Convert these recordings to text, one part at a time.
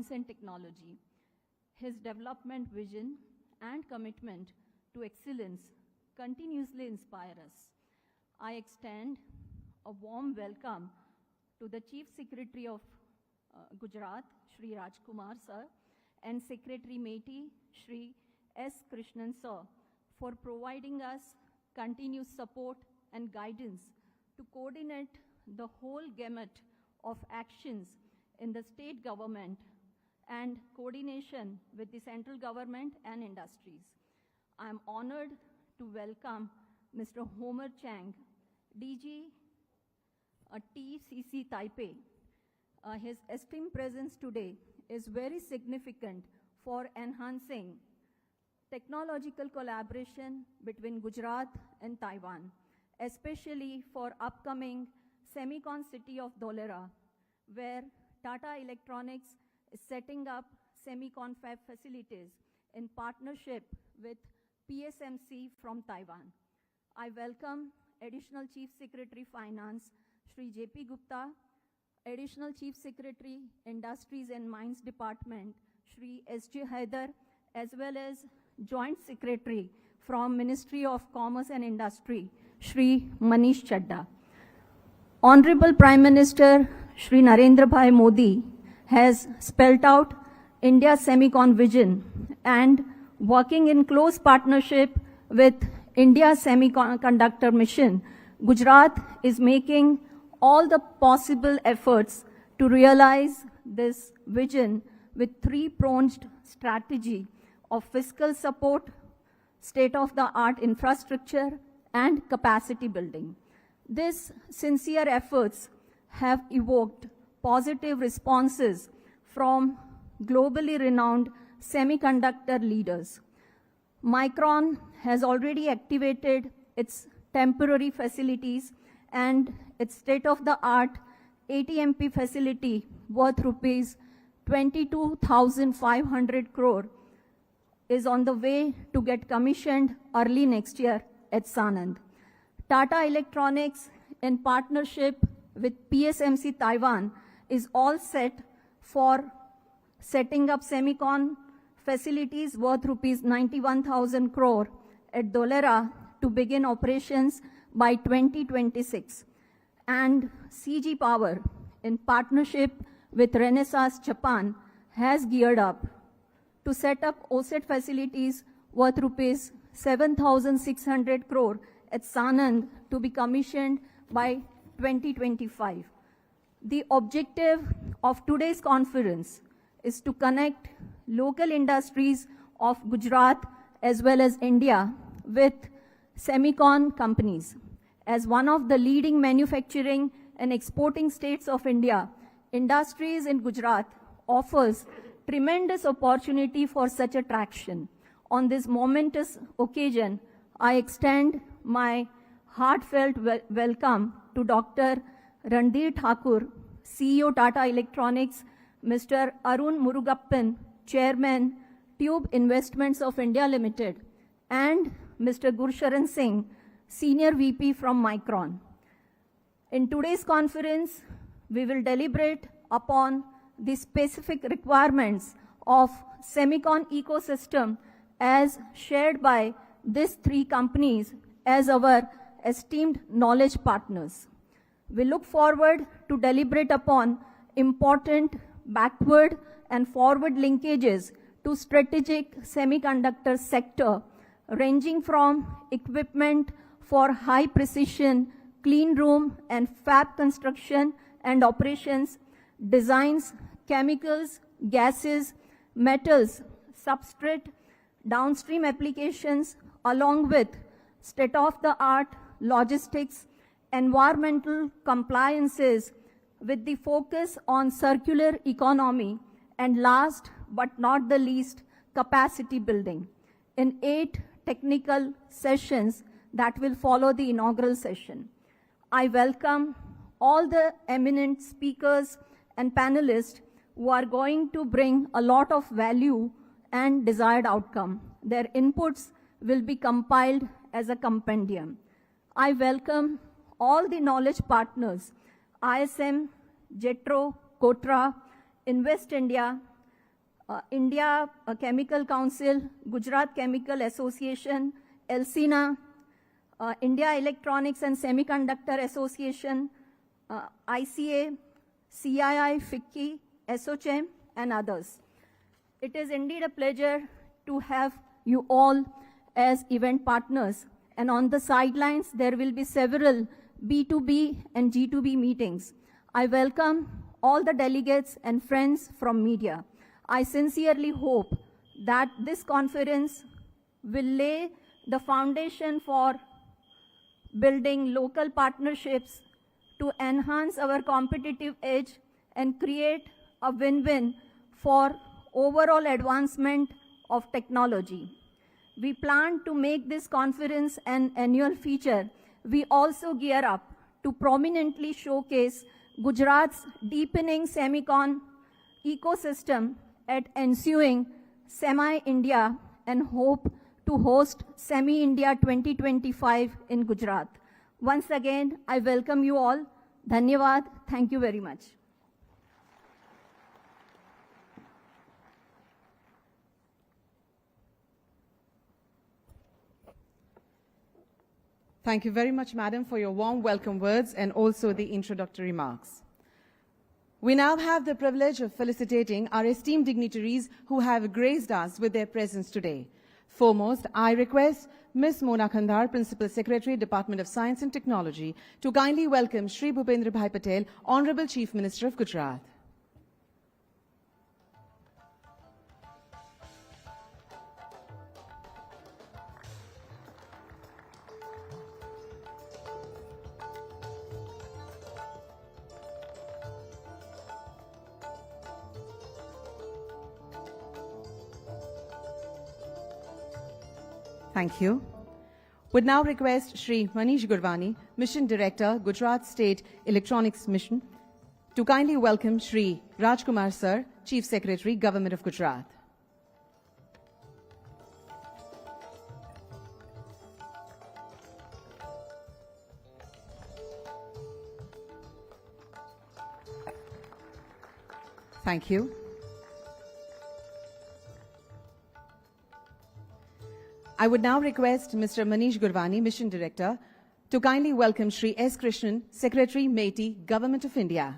science and technology. His development vision and commitment to excellence continuously inspire us. I extend a warm welcome to the Chief Secretary of Gujarat, Shri Rajkumar Sir, and Secretary Meti, Shri S. Krishnan Sir, for providing us continuous support and guidance to coordinate the whole gamut of actions in the state government and coordination with the central government and industries. I am honored to welcome Mr. Homer Chang, DG TCC Taipei. His esteemed presence today is very significant for enhancing technological collaboration between Gujarat and Taiwan, especially for upcoming Semicon City of Dholera, where Tata Electronics is setting up Semicon Fab facilities in partnership with PSMC from Taiwan. I welcome Additional Chief Secretary Finance, Shri J.P. Gupta, Additional Chief Secretary Industries and Mines Department, Shri S.J. Haider, as well as Joint Secretary from Ministry of Commerce and Industry, Shri Manish Chadda. Honorable Prime Minister Shri Narendra Bhai Modi has spelled out India's Semicon vision, and working in close partnership with India's Semiconductor Mission, Gujarat is making all the possible efforts to realize this vision with three-pronged strategy of fiscal support, state-of-the-art infrastructure, and capacity building. These sincere efforts have evoked positive responses from globally renowned semiconductor leaders. Micron has already activated its temporary facilities, and its state-of-the-art ATMP facility worth rupees 22,500 crore is on the way to get commissioned early next year at Sanand. Tata Electronics, in partnership with PSMC Taiwan, is all set for setting up Semicon facilities worth rupees 91,000 crore at Dholera to begin operations by 2026. And CG Power, in partnership with Renaissance Japan, has geared up to set up OSAT facilities worth rupees 7,600 crore at Sanand to be commissioned by 2025. The objective of today's conference is to connect local industries of Gujarat as well as India with Semicon companies. As one of the leading manufacturing and exporting states of India, industries in Gujarat offers tremendous opportunity for such attraction. On this momentous occasion, I extend my heartfelt welcome to Dr. Randhir Thakur, CEO Tata Electronics, Mr. Arun Murugappan, Chairman, Tube Investments of India Limited, and Mr. Gursharan Singh, Senior VP from Micron. In today's conference, we will deliberate upon the specific requirements of Semicon ecosystem as shared by these three companies as our esteemed knowledge partners. We look forward to deliberate upon important backward and forward linkages to strategic semiconductor sector, ranging from equipment for high precision, clean room and fab construction and operations, designs, chemicals, gases, metals, substrate, downstream applications, along with state-of-the-art logistics, environmental compliances with the focus on circular economy, and last but not the least, capacity building in 8 technical sessions that will follow the inaugural session. I welcome all the eminent speakers and panelists who are going to bring a lot of value and desired outcome. Their inputs will be compiled as a compendium. I welcome all the knowledge partners, ISM, JETRO, Kotra, Invest India, India Chemical Council, Gujarat Chemical Association, ELSINA, India Electronics and Semiconductor Association, ICA, CII, FICCI, SOCHEM, and others. It is indeed a pleasure to have you all as event partners. And on the sidelines, there will be several B2B and G2B meetings. I welcome all the delegates and friends from media. I sincerely hope that this conference will lay the foundation for building local partnerships to enhance our competitive edge and create a win-win for overall advancement of technology. We plan to make this conference an annual feature. We also gear up to prominently showcase Gujarat's deepening semicon ecosystem at ensuing SEMI-India and hope to host SEMI-India 2025 in Gujarat. Once again, I welcome you all. Dhanyavad. Thank you very much. Thank you very much, Madam, for your warm welcome words and also the introductory remarks. We now have the privilege of felicitating our esteemed dignitaries who have graced us with their presence today. Foremost, I request Ms. Mona Khandar, Principal Secretary, Department of Science and Technology, to kindly welcome Shri Bhupendra Bhai Patel, Honorable Chief Minister of Gujarat. Thank you. Would now request Shri Manish Gurvani, Mission Director, Gujarat State Electronics Mission, to kindly welcome Shri Rajkumar Sir, Chief Secretary, Government of Gujarat. Thank you. I would now request Mr. Manish Gurvani, Mission Director, to kindly welcome Shri S. Krishnan, Secretary, MeitY, Government of India.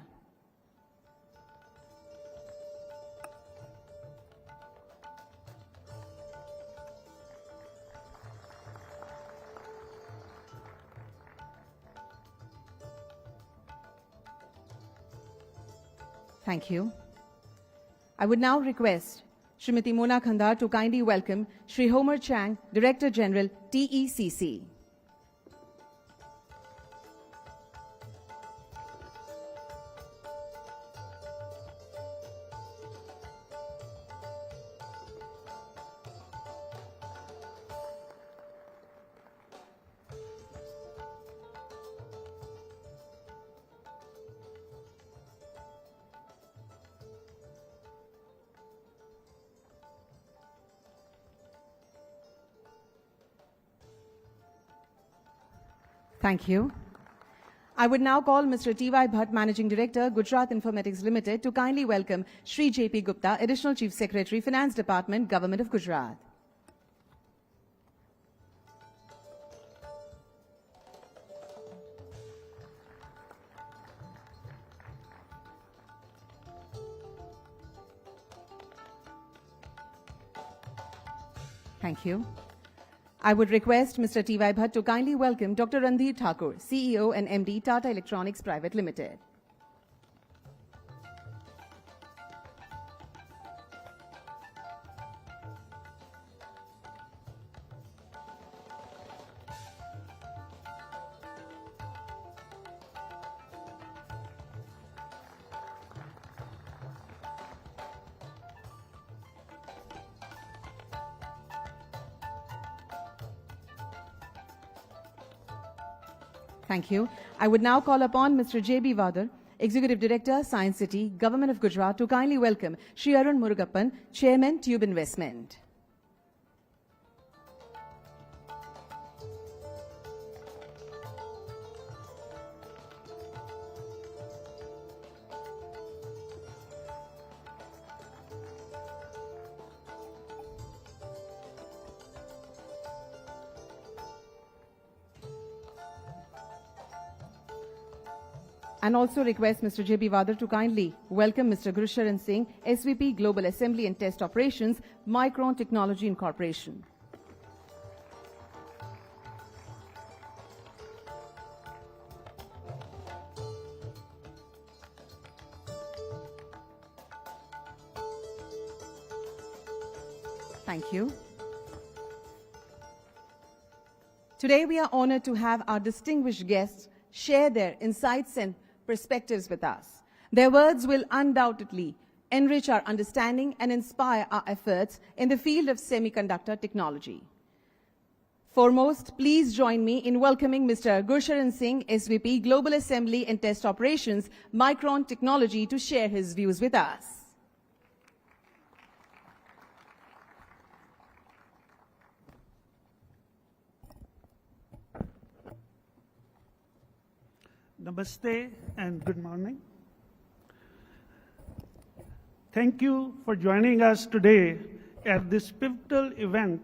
Thank you. I would now request Srimati Mona Khandar to kindly welcome Shri Homer Chang, Director General, TECC. Thank you. I would now call Mr. T.Y. Bhatt, Managing Director, Gujarat Informatics Limited, to kindly welcome Shri J.P. Gupta, Additional Chief Secretary, Finance Department, Government of Gujarat. Thank you. I would request Mr. T.Y. Bhatt to kindly welcome Dr. Randhir Thakur, CEO and MD, Tata Electronics Private Limited. Thank you. I would now call upon Mr. J.B. Vadar, Executive Director, Science City, Government of Gujarat, to kindly welcome Shri Arun Murugappan, Chairman, Tube Investment. And also request Mr. J.B. Vadar to kindly welcome Mr. Gurusharan Singh, SVP Global Assembly and Test Operations, Micron Technology Incorporation. Thank you. Today we are honored to have our distinguished guests share their insights and perspectives with us. Their words will undoubtedly enrich our understanding and inspire our efforts in the field of semiconductor technology. Foremost, please join me in welcoming Mr. Gurusharan Singh, SVP Global Assembly and Test Operations, Micron Technology, to share his views with us. Namaste and good morning. Thank you for joining us today at this pivotal event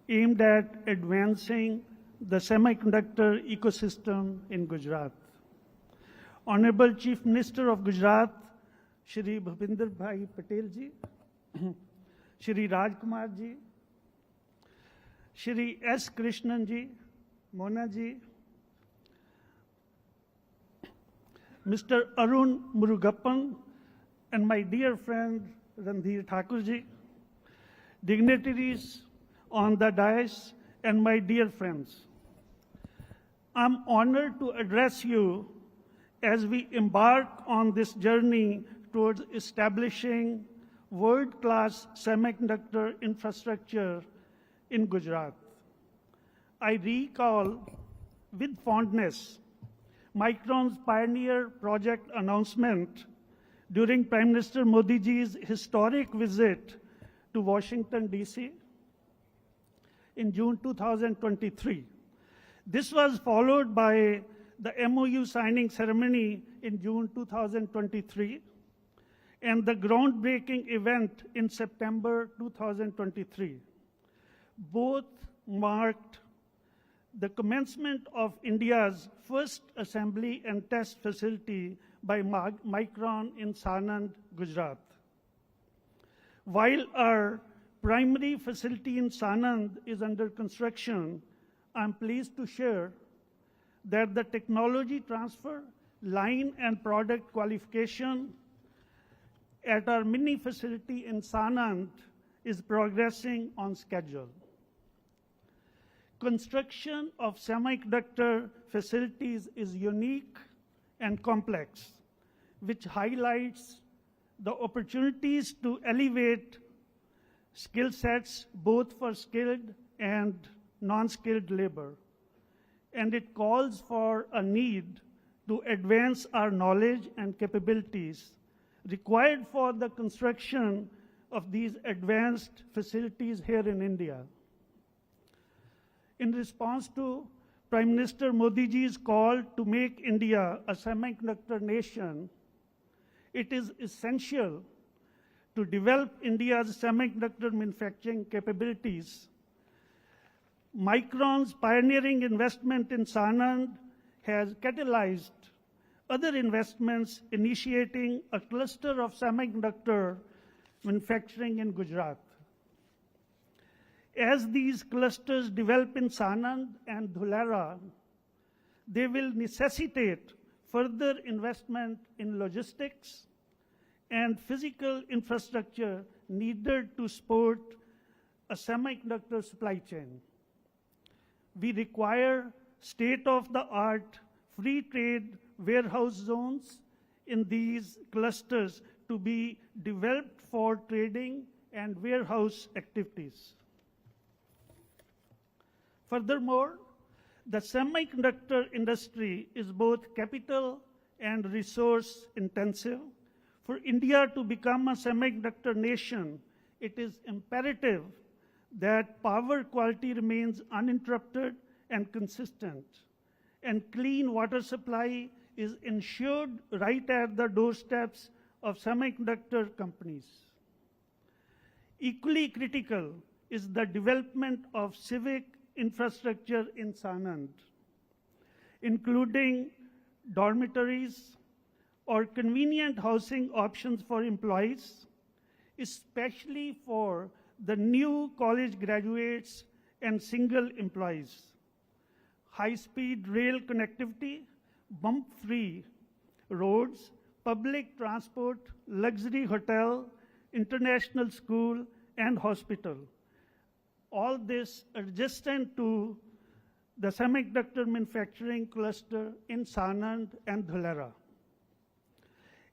aimed at advancing the semiconductor ecosystem in Gujarat. Honorable Chief Minister of Gujarat, Shri Bhupinder Bhai Patel ji, Shri Raj Kumar ji, Shri S. Krishnan ji, Mona ji, Mr. Arun Murugappan, and my dear friend Randhir Thakurji, dignitaries on the dais, and my dear friends. I'm honored to address you as we embark on this journey towards establishing world-class semiconductor infrastructure in Gujarat. I recall with fondness Micron's pioneer project announcement during Prime Minister Modi ji's historic visit to Washington, D.C. in June 2023. This was followed by the MOU signing ceremony in June 2023 and the groundbreaking event in September 2023. Both marked the commencement of India's first assembly and test facility by Micron in Sanand, Gujarat. While our primary facility in Sanand is under construction, I'm pleased to share that the technology transfer, line and product qualification at our mini facility in Sanand is progressing on schedule. Construction of semiconductor facilities is unique and complex, which highlights the opportunities to elevate skill sets both for skilled and non-skilled labor. And it calls for a need to advance our knowledge and capabilities required for the construction of these advanced facilities here in India. In response to Prime Minister Modi ji's call to make India a semiconductor nation, it is essential to develop India's semiconductor manufacturing capabilities. Micron's pioneering investment in Sanand has catalyzed other investments, initiating a cluster of semiconductor manufacturing in Gujarat. As these clusters develop in Sanand and Dhulara, they will necessitate further investment in logistics and physical infrastructure needed to support a semiconductor supply chain. We require state-of-the-art free trade warehouse zones in these clusters to be developed for trading and warehouse activities. Furthermore, the semiconductor industry is both capital and resource intensive. For India to become a semiconductor nation, it is imperative that power quality remains uninterrupted and consistent, and clean water supply is ensured right at the doorsteps of semiconductor companies. Equally critical is the development of civic infrastructure in Sanand, including dormitories, or convenient housing options for employees, especially for the new college graduates and single employees. High-speed rail connectivity, bump-free roads, public transport, luxury hotel, international school, and hospital. All this adjacent to the semiconductor manufacturing cluster in Sanand and Dholera.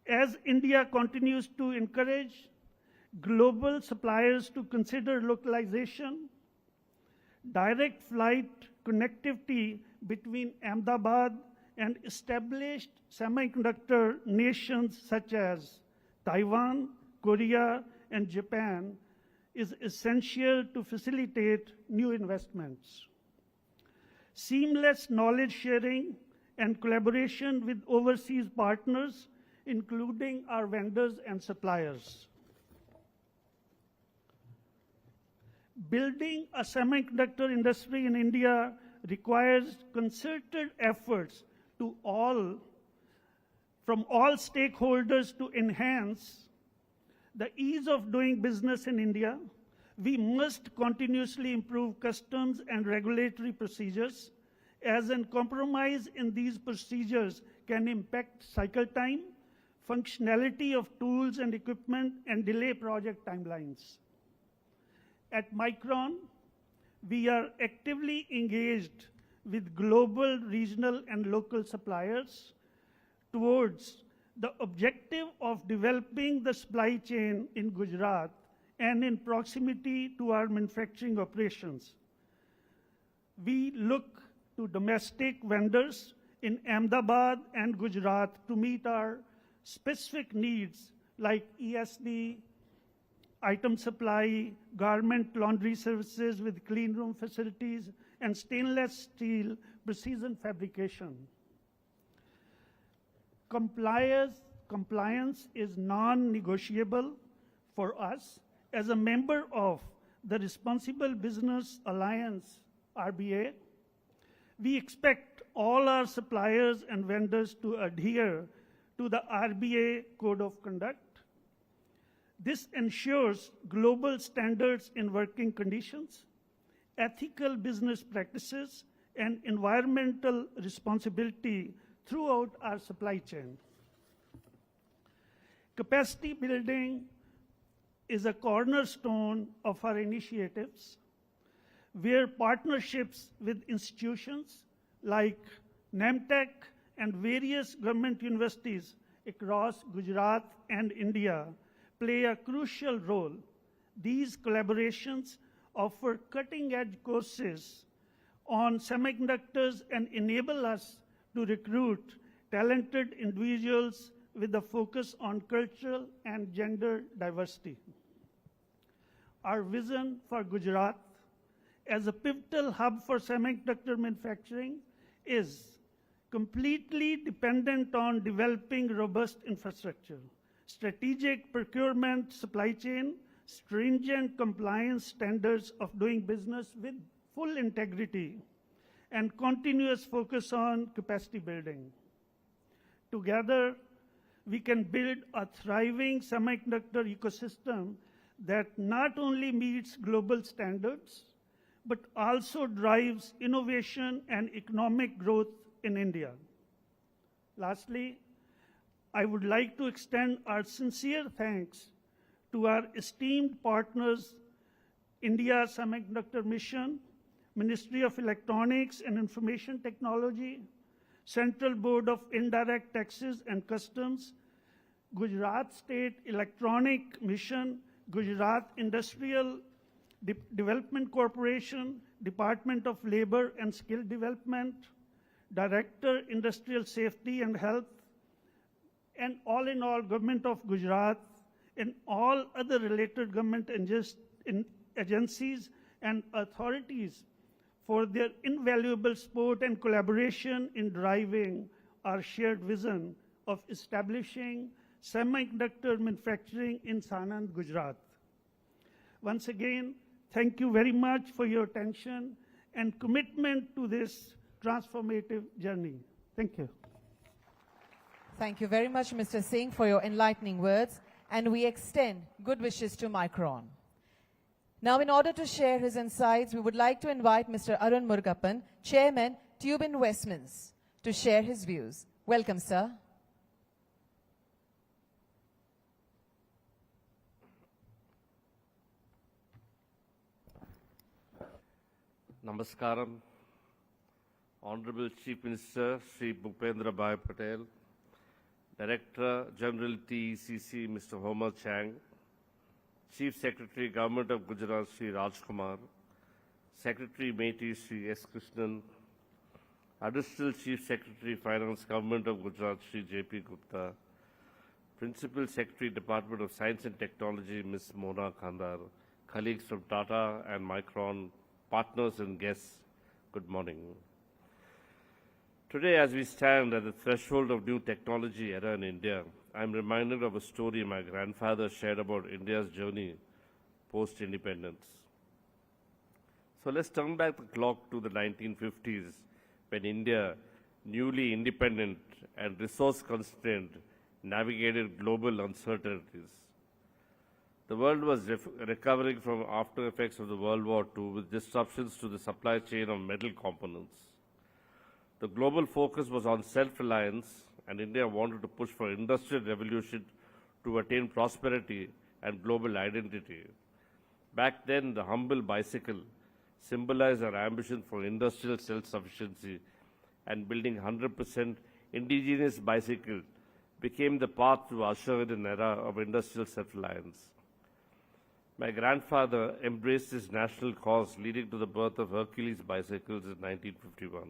As India continues to encourage global suppliers to consider localization, direct flight connectivity between Ahmedabad and established semiconductor nations such as Taiwan, Korea, and Japan is essential to facilitate new investments. Seamless knowledge sharing and collaboration with overseas partners, including our vendors and suppliers. Building a semiconductor industry in India requires concerted efforts from all stakeholders to enhance the ease of doing business in India. We must continuously improve customs and regulatory procedures, as a compromise in these procedures can impact cycle time, functionality of tools and equipment, and delay project timelines. At Micron, we are actively engaged with global, regional, and local suppliers towards the objective of developing the supply chain in Gujarat and in proximity to our manufacturing operations. We look to domestic vendors in Ahmedabad and Gujarat to meet our specific needs like ESD, item supply, garment laundry services with clean room facilities, and stainless steel precision fabrication. Compliance is non-negotiable for us. As a member of the Responsible Business Alliance, RBA, we expect all our suppliers and vendors to adhere to the RBA Code of Conduct. This ensures global standards in working conditions, ethical business practices, and environmental responsibility throughout our supply chain. Capacity building is a cornerstone of our initiatives, where partnerships with institutions like NAMTEC and various government universities across Gujarat and India play a crucial role. These collaborations offer cutting-edge courses on semiconductors and enable us to recruit talented individuals with a focus on cultural and gender diversity. Our vision for Gujarat as a pivotal hub for semiconductor manufacturing is completely dependent on developing robust infrastructure, strategic procurement supply chain, stringent compliance standards of doing business with full integrity, and continuous focus on capacity building. Together, we can build a thriving semiconductor ecosystem that not only meets global standards, but also drives innovation and economic growth in India. Lastly, I would like to extend our sincere thanks to our esteemed partners, India Semiconductor Mission, Ministry of Electronics and Information Technology, Central Board of Indirect Taxes and Customs, Gujarat State Electronic Mission, Gujarat Industrial Development Corporation, Department of Labor and Skill Development, Director Industrial Safety and Health, and all in all, Government of Gujarat and all other related government agencies and authorities for their invaluable support and collaboration in driving our shared vision of establishing semiconductor manufacturing in Sanand, Gujarat. Once again, thank you very much for your attention and commitment to this transformative journey. Thank you. Thank you very much, Mr. Singh, for your enlightening words, and we extend good wishes to Micron. Now, in order to share his insights, we would like to invite Mr. Arun Murugappan, Chairman, Tube Investments, to share his views. Welcome, sir. Namaskaram. Honorable Chief Minister Sri Bhupendra Bhai Patel, Director General TECC Mr. Homer Chang, Chief Secretary Government of Gujarat Sri Rajkumar, Secretary Meiti Sri S. Krishnan, Additional Chief Secretary Finance Government of Gujarat Sri J.P. Gupta, Principal Secretary Department of Science and Technology Ms. Mona Khandar, colleagues from Tata and Micron, partners and guests, good morning. Today, as we stand at the threshold of new technology era in India, I am reminded of a story my grandfather shared about India's journey post-independence. So let's turn back the clock to the 1950s, when India, newly independent and resource-constrained, navigated global uncertainties. The world was recovering from after effects of the World War II with disruptions to the supply chain of metal components. The global focus was on self-reliance, and India wanted to push for industrial revolution to attain prosperity and global identity. Back then, the humble bicycle symbolized our ambition for industrial self-sufficiency, and building 100% indigenous bicycle became the path to usher in an era of industrial self-reliance. My grandfather embraced this national cause, leading to the birth of Hercules bicycles in 1951.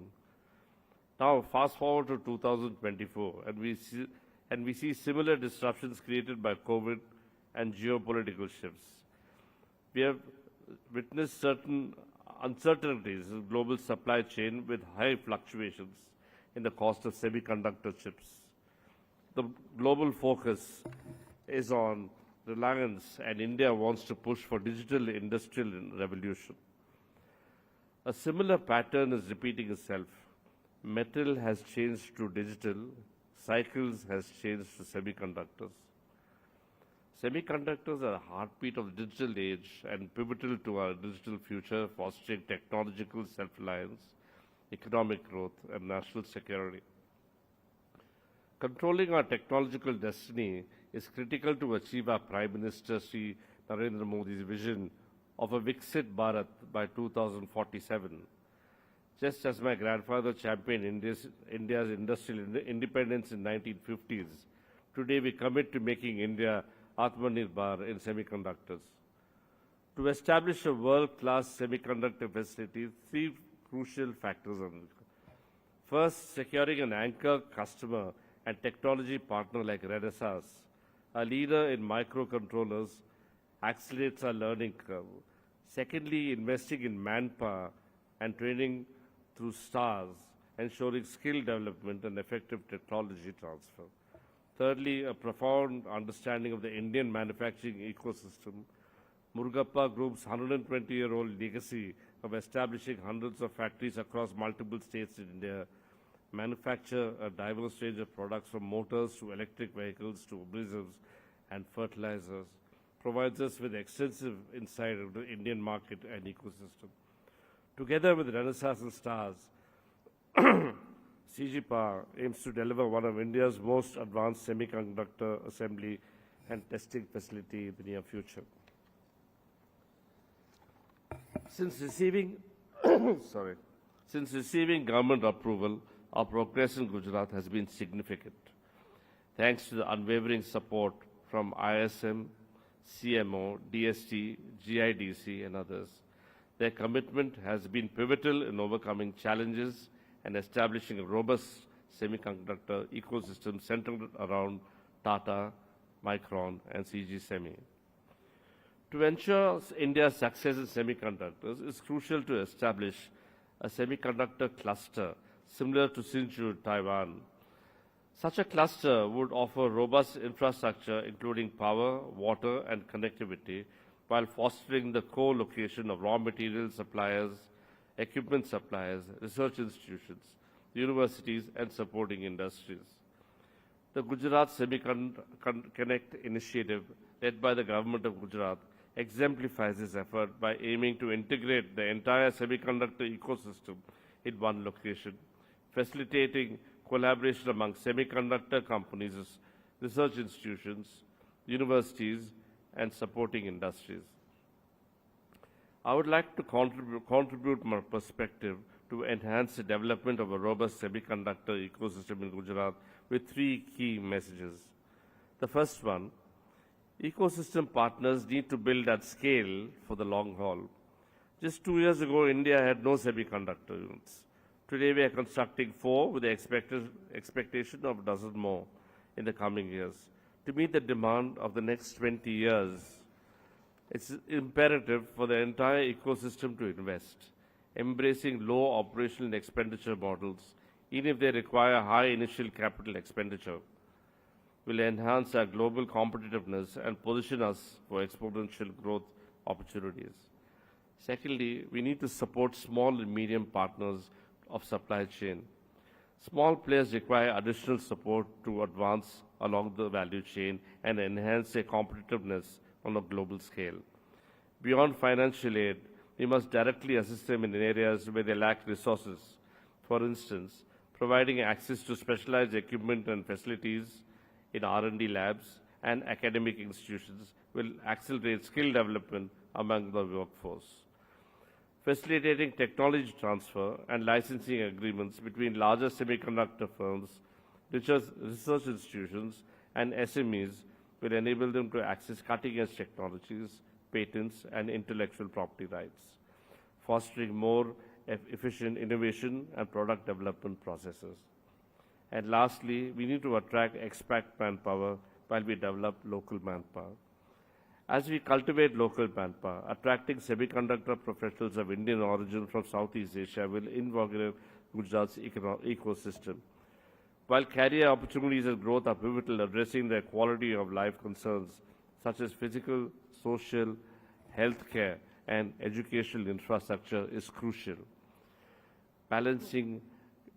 Now, fast forward to 2024, and we see similar disruptions created by COVID and geopolitical shifts. We have witnessed certain uncertainties in global supply chain with high fluctuations in the cost of semiconductor chips. The global focus is on reliance, and India wants to push for digital industrial revolution. A similar pattern is repeating itself. Metal has changed to digital, cycles has changed to semiconductors. Semiconductors are the heartbeat of the digital age and pivotal to our digital future, fostering technological self-reliance, economic growth, and national security. Controlling our technological destiny is critical to achieve our Prime Minister Sri Narendra Modi's vision of a Viksit Bharat by 2047. Just as my grandfather championed India's industrial independence in 1950s, today we commit to making India Atmanirbhar in semiconductors. To establish a world-class semiconductor facility, three crucial factors are needed. First, securing an anchor customer and technology partner like Renesas, a leader in microcontrollers, accelerates our learning curve. Secondly, investing in manpower and training through STARS, ensuring skill development and effective technology transfer. Thirdly, a profound understanding of the Indian manufacturing ecosystem. Murugappa Group's 120-year-old legacy of establishing hundreds of factories across multiple states in India manufacture a diverse range of products from motors to electric vehicles to abrasives and fertilizers, provides us with extensive insight into the Indian market and ecosystem. Together with Renesas and STARS, CG Power aims to deliver one of India's most advanced semiconductor assembly and testing facility in the near future. Since receiving, since receiving government approval, our progress in Gujarat has been significant, thanks to the unwavering support from ISM, CMO, DST, GIDC, and others. Their commitment has been pivotal in overcoming challenges and establishing a robust semiconductor ecosystem centered around Tata, Micron, and CG Semi. To ensure India's success in semiconductors, it's crucial to establish a semiconductor cluster similar to Hsinchu, Taiwan. Such a cluster would offer robust infrastructure including power, water, and connectivity, while fostering the co-location of raw material suppliers, equipment suppliers, research institutions, universities, and supporting industries. The Gujarat Semi-Connect initiative, led by the government of Gujarat, exemplifies this effort by aiming to integrate the entire semiconductor ecosystem in one location, facilitating collaboration among semiconductor companies, research institutions, universities, and supporting industries. I would like to contribute my perspective to enhance the development of a robust semiconductor ecosystem in Gujarat with three key messages. The first one, ecosystem partners need to build at scale for the long haul. Just 2 years ago, India had no semiconductor units. Today, we are constructing 4 with the expectation of a dozen more in the coming years. To meet the demand of the next 20 years, it's imperative for the entire ecosystem to invest, embracing low operational and expenditure models, even if they require high initial capital expenditure, will enhance our global competitiveness and position us for exponential growth opportunities. Secondly, we need to support small and medium partners of supply chain. Small players require additional support to advance along the value chain and enhance their competitiveness on a global scale. Beyond financial aid, we must directly assist them in areas where they lack resources. For instance, providing access to specialized equipment and facilities in R&D labs and academic institutions will accelerate skill development among the workforce. Facilitating technology transfer and licensing agreements between larger semiconductor firms, research institutions, and SMEs will enable them to access cutting-edge technologies, patents, and intellectual property rights, fostering more efficient innovation and product development processes. And lastly, we need to attract expat manpower while we develop local manpower. As we cultivate local manpower, attracting semiconductor professionals of Indian origin from Southeast Asia will invigorate Gujarat's ecosystem. While career opportunities and growth are pivotal, addressing the quality of life concerns such as physical, social, healthcare, and educational infrastructure is crucial. Balancing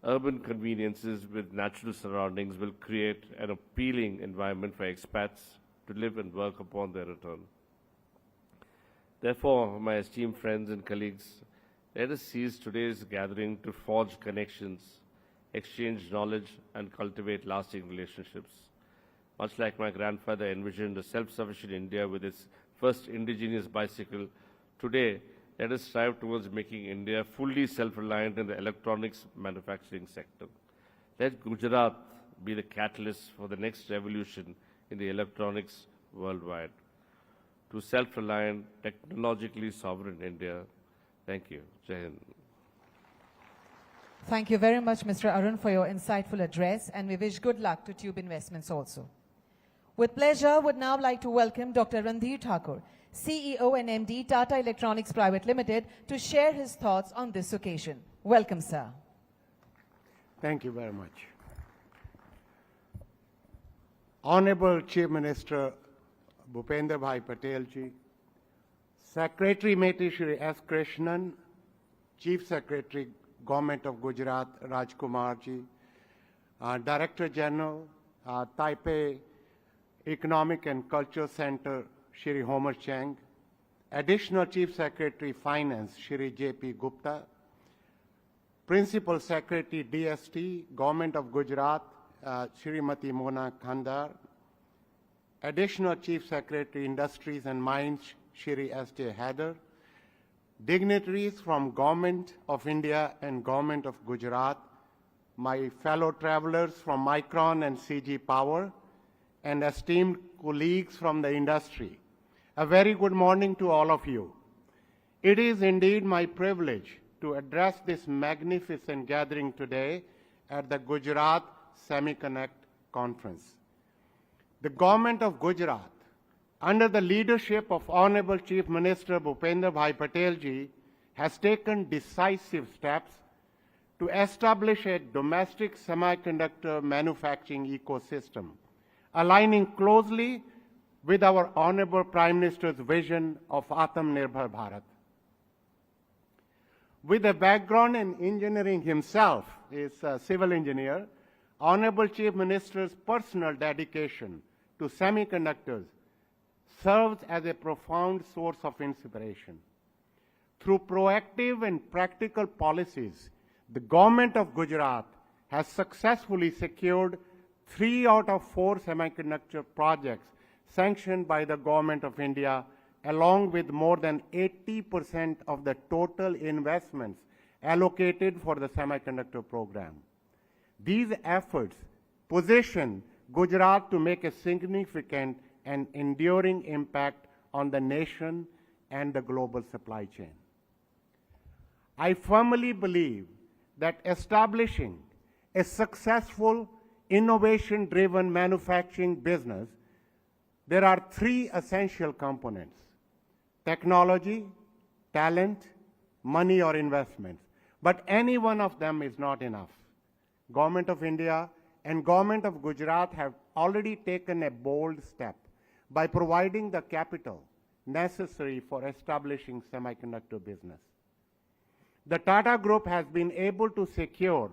urban conveniences with natural surroundings will create an appealing environment for expats to live and work upon their return. Therefore, my esteemed friends and colleagues, let us seize today's gathering to forge connections, exchange knowledge, and cultivate lasting relationships. Much like my grandfather envisioned a self-sufficient India with its first indigenous bicycle, today let us strive towards making India fully self-reliant in the electronics manufacturing sector. Let Gujarat be the catalyst for the next revolution in the electronics worldwide. To self-reliant, technologically sovereign India. Thank you. Jai Hind. Thank you very much, Mr. Arun, for your insightful address, and we wish good luck to Tube Investments also. With pleasure, would now like to welcome Dr. Randhir Thakur, CEO and MD, Tata Electronics Private Limited, to share his thoughts on this occasion. Welcome, sir. Thank you very much. Honorable Chief Minister Bhupender Bhai Patel ji, Secretary Meti Shri S. Krishnan, Chief Secretary Government of Gujarat Rajkumar ji, Director General Taipei Economic and Cultural Center Shri Homer Chang, Additional Chief Secretary Finance Shri J.P. Gupta, Principal Secretary DST Government of Gujarat Shrimati Mona Khandar, Additional Chief Secretary Industries and Mines Shri S.J. Haider, dignitaries from Government of India and Government of Gujarat, my fellow travelers from Micron and CG Power, and esteemed colleagues from the industry. A very good morning to all of you. It is indeed my privilege to address this magnificent gathering today at the Gujarat Semi-Connect Conference. The Government of Gujarat, under the leadership of Honorable Chief Minister Bhupender Bhai Patel ji, has taken decisive steps to establish a domestic semiconductor manufacturing ecosystem, aligning closely with our Honorable Prime Minister's vision of Atmanirbhar Bharat. With a background in engineering himself, he is a civil engineer, Honorable Chief Minister's personal dedication to semiconductors serves as a profound source of inspiration. Through proactive and practical policies, the government of Gujarat has successfully secured 3 out of 4 semiconductor projects sanctioned by the Government of India, along with more than 80% of the total investments allocated for the semiconductor program. These efforts position Gujarat to make a significant and enduring impact on the nation and the global supply chain. I firmly believe that establishing a successful, innovation-driven manufacturing business, there are 3 essential components: technology, talent, money or investments. But any one of them is not enough. Government of India and Government of Gujarat have already taken a bold step by providing the capital necessary for establishing semiconductor business. The Tata Group has been able to secure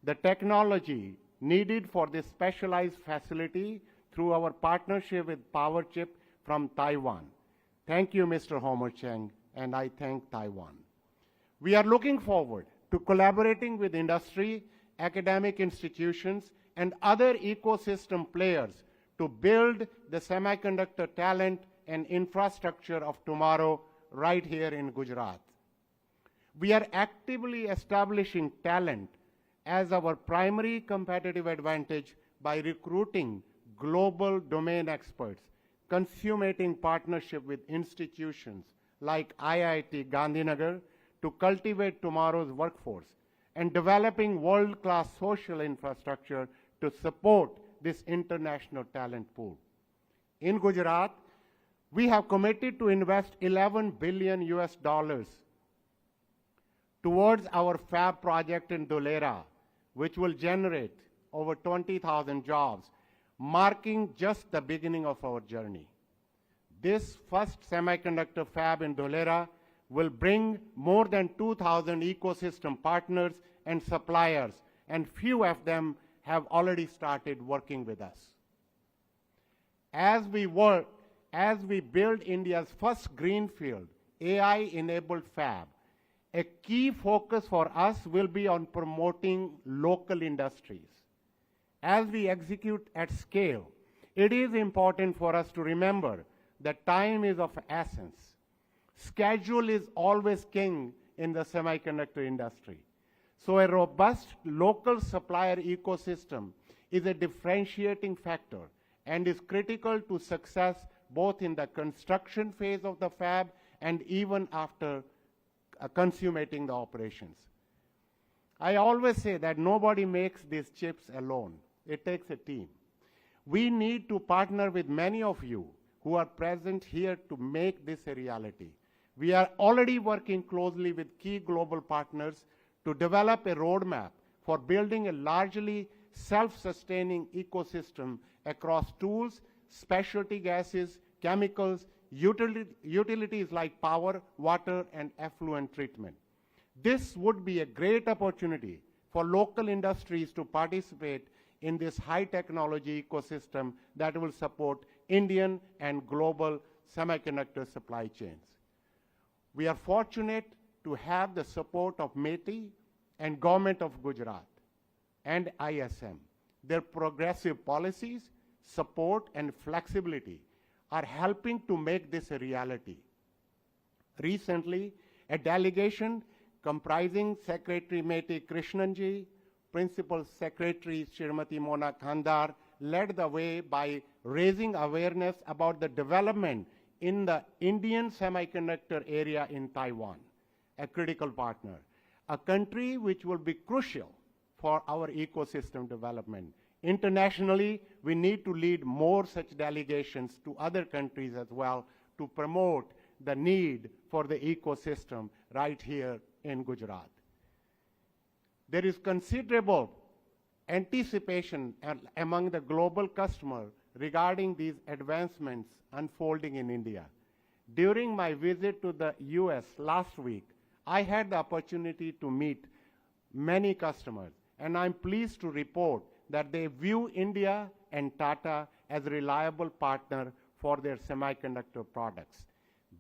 the technology needed for this specialized facility through our partnership with PowerChip from Taiwan. Thank you, Mr. Homer Cheng, and I thank Taiwan. We are looking forward to collaborating with industry, academic institutions, and other ecosystem players to build the semiconductor talent and infrastructure of tomorrow right here in Gujarat. We are actively establishing talent as our primary competitive advantage by recruiting global domain experts, consummating partnership with institutions like IIT Gandhinagar to cultivate tomorrow's workforce, and developing world-class social infrastructure to support this international talent pool. In Gujarat, we have committed to invest $11 billion towards our fab project in Dholera, which will generate over 20,000 jobs, marking just the beginning of our journey. This first semiconductor fab in Dholera will bring more than 2,000 ecosystem partners and suppliers, and few of them have already started working with us. As we build India's first greenfield AI-enabled fab, a key focus for us will be on promoting local industries. As we execute at scale, it is important for us to remember that time is of essence. Schedule is always king in the semiconductor industry. So a robust local supplier ecosystem is a differentiating factor and is critical to success both in the construction phase of the fab and even after consummating the operations. I always say that nobody makes these chips alone. It takes a team. We need to partner with many of you who are present here to make this a reality. We are already working closely with key global partners to develop a roadmap for building a largely self-sustaining ecosystem across tools, specialty gases, chemicals, utilities like power, water, and effluent treatment. This would be a great opportunity for local industries to participate in this high technology ecosystem that will support Indian and global semiconductor supply chains. We are fortunate to have the support of METI and Government of Gujarat and ISM. Their progressive policies, support, and flexibility are helping to make this a reality. Recently, a delegation comprising Secretary METI Krishnanji, Principal Secretary Srimati Mona Khandar led the way by raising awareness about the development in the Indian semiconductor area in Taiwan, a critical partner, a country which will be crucial for our ecosystem development. Internationally, we need to lead more such delegations to other countries as well to promote the need for the ecosystem right here in Gujarat. There is considerable anticipation among the global customer regarding these advancements unfolding in India. During my visit to the US last week, I had the opportunity to meet many customers, and I'm pleased to report that they view India and Tata as a reliable partner for their semiconductor products.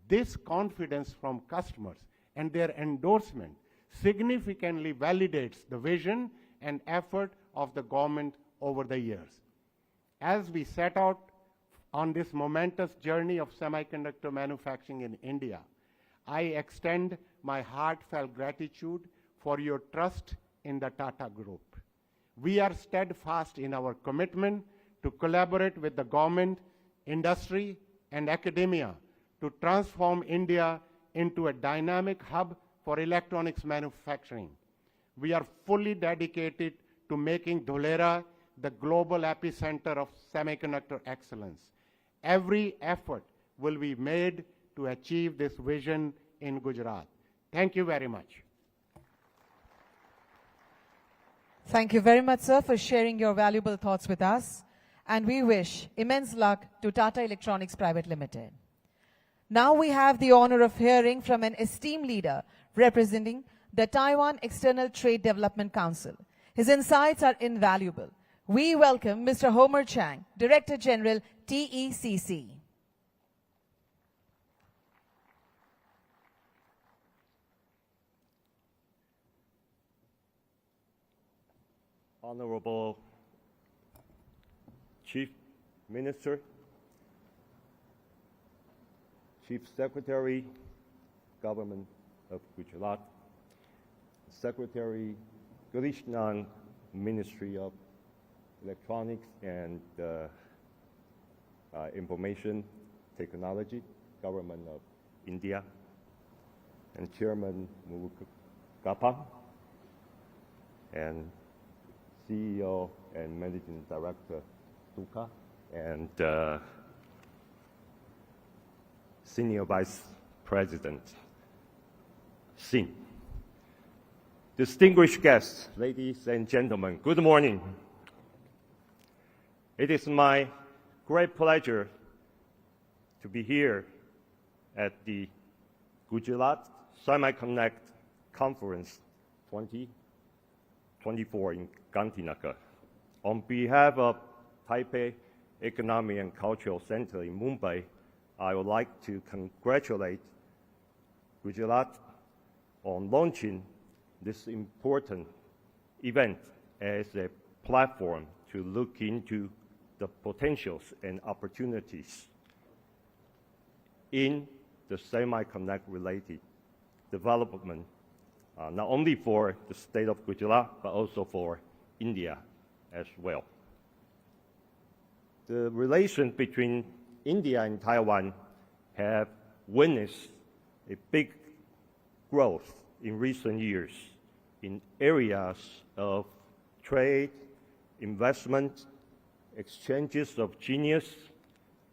This confidence from customers and their endorsement significantly validates the vision and effort of the government over the years. As we set out on this momentous journey of semiconductor manufacturing in India, I extend my heartfelt gratitude for your trust in the Tata Group. We are steadfast in our commitment to collaborate with the government, industry, and academia to transform India into a dynamic hub for electronics manufacturing. We are fully dedicated to making Dholera the global epicenter of semiconductor excellence. Every effort will be made to achieve this vision in Gujarat. Thank you very much. Thank you very much, sir, for sharing your valuable thoughts with us. And we wish immense luck to Tata Electronics Private Limited. Now we have the honor of hearing from an esteemed leader representing the Taiwan External Trade Development Council. His insights are invaluable. We welcome Mr. Homer Chang, Director General, TECC. Honorable Chief Minister, Chief Secretary, Government of Gujarat, Secretary Krishnan, Ministry of Electronics and Information Technology, Government of India, and Chairman Mukapa, and CEO and Managing Director Duka, and Senior Vice President Singh. Distinguished guests, ladies and gentlemen, good morning. It is my great pleasure to be here at the Gujarat Semiconnect Conference 2024 in Gandhinagar. On behalf of Taipei Economic and Cultural Center in Mumbai, I would like to congratulate Gujarat on launching this important event as a platform to look into the potentials and opportunities in the semiconductor-related development, not only for the state of Gujarat, but also for India as well. The relation between India and Taiwan have witnessed a big growth in recent years in areas of trade, investment, exchanges of genius,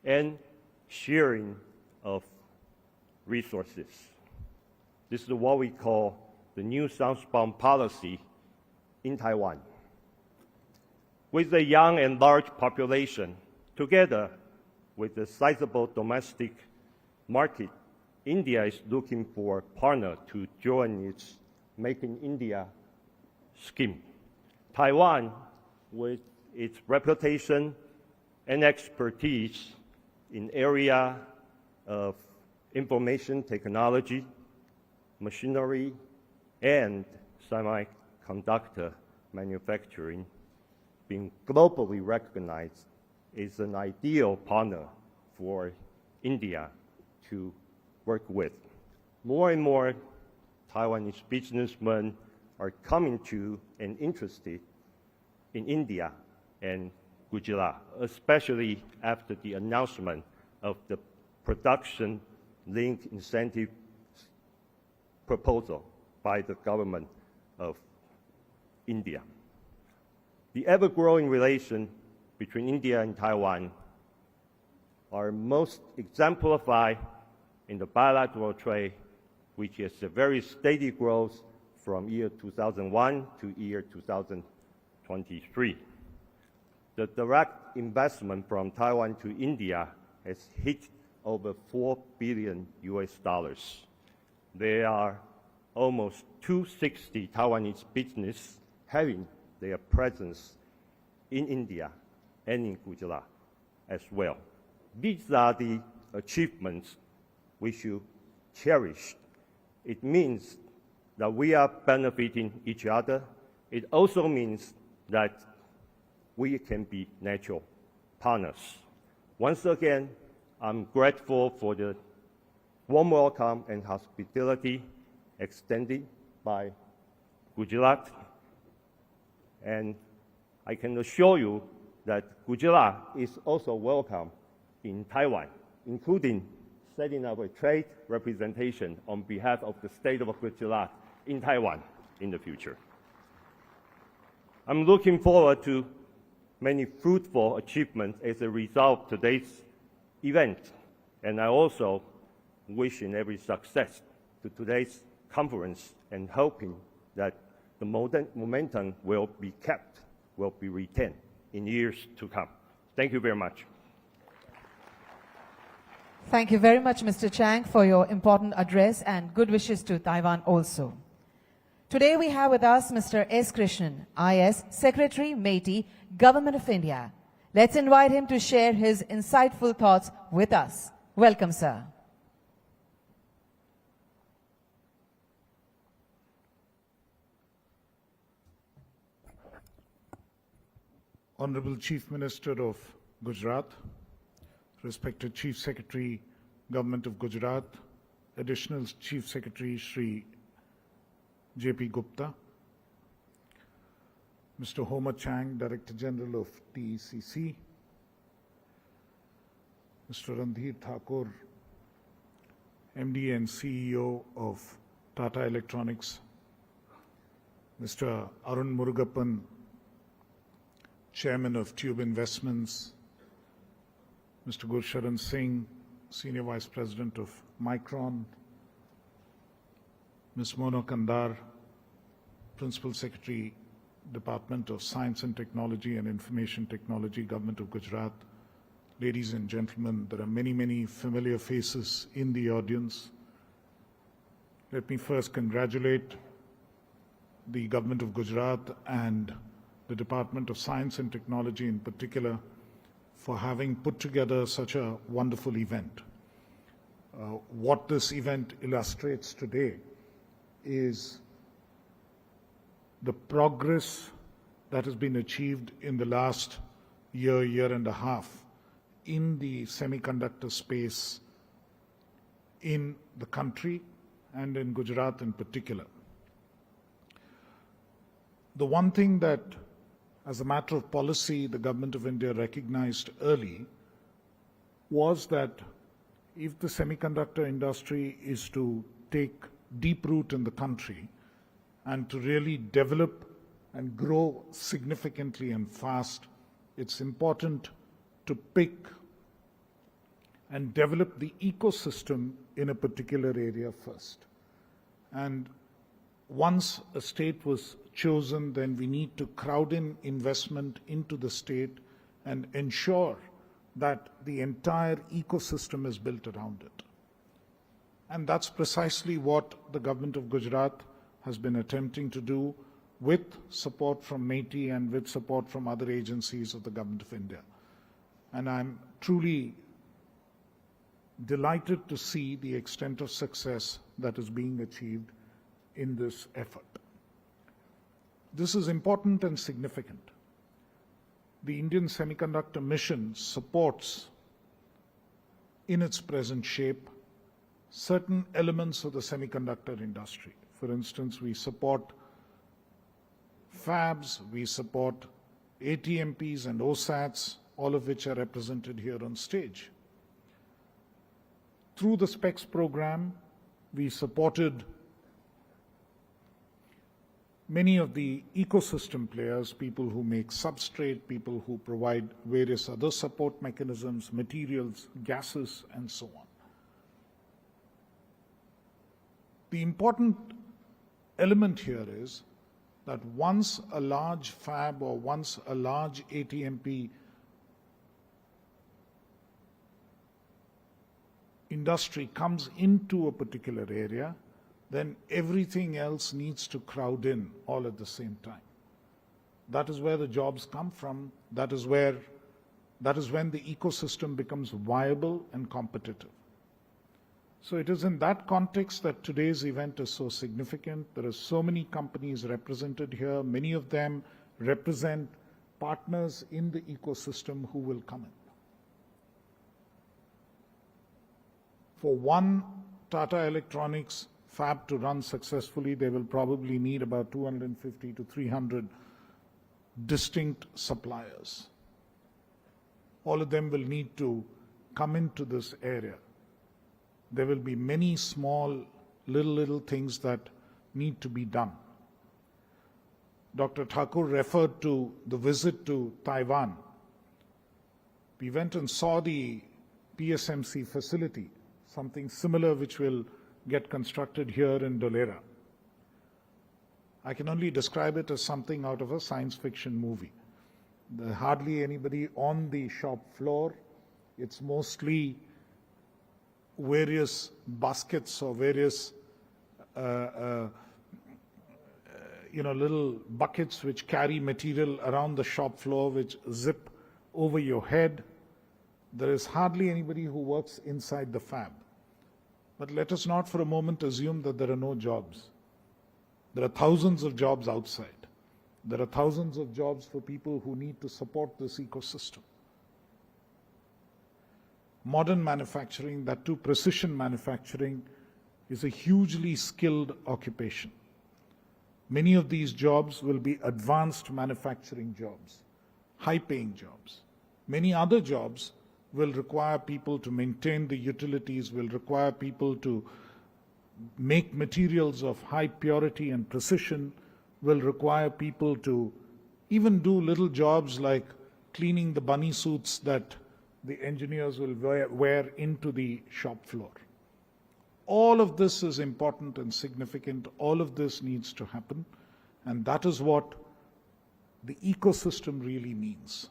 and sharing of resources. This is what we call the new southbound policy in Taiwan. With a young and large population, together with a sizable domestic market, India is looking for a partner to join its Make in India scheme. Taiwan, with its reputation and expertise in area of information technology, machinery, and semiconductor manufacturing, being globally recognized, is an ideal partner for India to work with. More and more Taiwanese businessmen are coming to and interested in India and Gujarat, especially after the announcement of the production link incentive proposal by the government of India. The ever-growing relation between India and Taiwan are most exemplified in the bilateral trade, which is a very steady growth from year 2001 to year 2023. The direct investment from Taiwan to India has hit over $4 billion. There are almost 260 Taiwanese businesses having their presence in India and in Gujarat as well. These are the achievements we should cherish. It means that we are benefiting each other. It also means that we can be natural partners. Once again, I'm grateful for the warm welcome and hospitality extended by Gujarat. And I can assure you that Gujarat is also welcome in Taiwan, including setting up a trade representation on behalf of the state of Gujarat in Taiwan in the future. I'm looking forward to many fruitful achievements as a result of today's event, and I also wishing every success to today's conference and hoping that the momentum will be kept, will be retained in years to come. Thank you very much. Thank you very much, Mr. Chang, for your important address and good wishes to Taiwan also. Today we have with us Mr. S. Krishnan, IS, Secretary, MeitY, Government of India. Let's invite him to share his insightful thoughts with us. Welcome, sir. Honorable Chief Minister of Gujarat, respected Chief Secretary, Government of Gujarat, Additional Chief Secretary Shri J.P. Gupta, Mr. Homer Chang, Director General of TECC, Mr. Randhir Thakur, MD and CEO of Tata Electronics, Mr. Arun Murugappan, Chairman of Tube Investments, Mr. Gursharan Singh, Senior Vice President of Micron, Ms. Mona Kandar, Principal Secretary, Department of Science and Technology and Information Technology, Government of Gujarat. Ladies and gentlemen, there are many, many familiar faces in the audience. Let me first congratulate the Government of Gujarat and the Department of Science and Technology in particular for having put together such a wonderful event. What this event illustrates today is the progress that has been achieved in the last year, year and a half in the semiconductor space in the country and in Gujarat in particular. The one thing that, as a matter of policy, the Government of India recognized early was that if the semiconductor industry is to take deep root in the country and to really develop and grow significantly and fast, it's important to pick and develop the ecosystem in a particular area first. And once a state was chosen, then we need to crowd in investment into the state and ensure that the entire ecosystem is built around it. And that's precisely what the Government of Gujarat has been attempting to do with support from MeitY and with support from other agencies of the Government of India. And I'm truly delighted to see the extent of success that is being achieved in this effort. This is important and significant. The Indian Semiconductor Mission supports, in its present shape, certain elements of the semiconductor industry. For instance, we support fabs, we support ATMPs and OSATs, all of which are represented here on stage. Through the SPECS program, we supported many of the ecosystem players, people who make substrate, people who provide various other support mechanisms, materials, gases, and so on. The important element here is that once a large fab or once a large ATMP industry comes into a particular area, then everything else needs to crowd in all at the same time. That is where the jobs come from. That is when the ecosystem becomes viable and competitive. So it is in that context that today's event is so significant. There are so many companies represented here. Many of them represent partners in the ecosystem who will come in. For one Tata Electronics fab to run successfully, they will probably need about 250 to 300 distinct suppliers. All of them will need to come into this area. There will be many small, little things that need to be done. Dr. Thakur referred to the visit to Taiwan. We went and saw the PSMC facility, something similar which will get constructed here in Dholera. I can only describe it as something out of a science fiction movie. There's hardly anybody on the shop floor. It's mostly various baskets or various little buckets which carry material around the shop floor which zip over your head. There is hardly anybody who works inside the fab. But let us not for a moment assume that there are no jobs. There are thousands of jobs outside. There are thousands of jobs for people who need to support this ecosystem. Modern manufacturing, that too precision manufacturing, is a hugely skilled occupation. Many of these jobs will be advanced manufacturing jobs, high-paying jobs. Many other jobs will require people to maintain the utilities, will require people to make materials of high purity and precision, will require people to even do little jobs like cleaning the bunny suits that the engineers will wear into the shop floor. All of this is important and significant. All of this needs to happen. And that is what the ecosystem really means.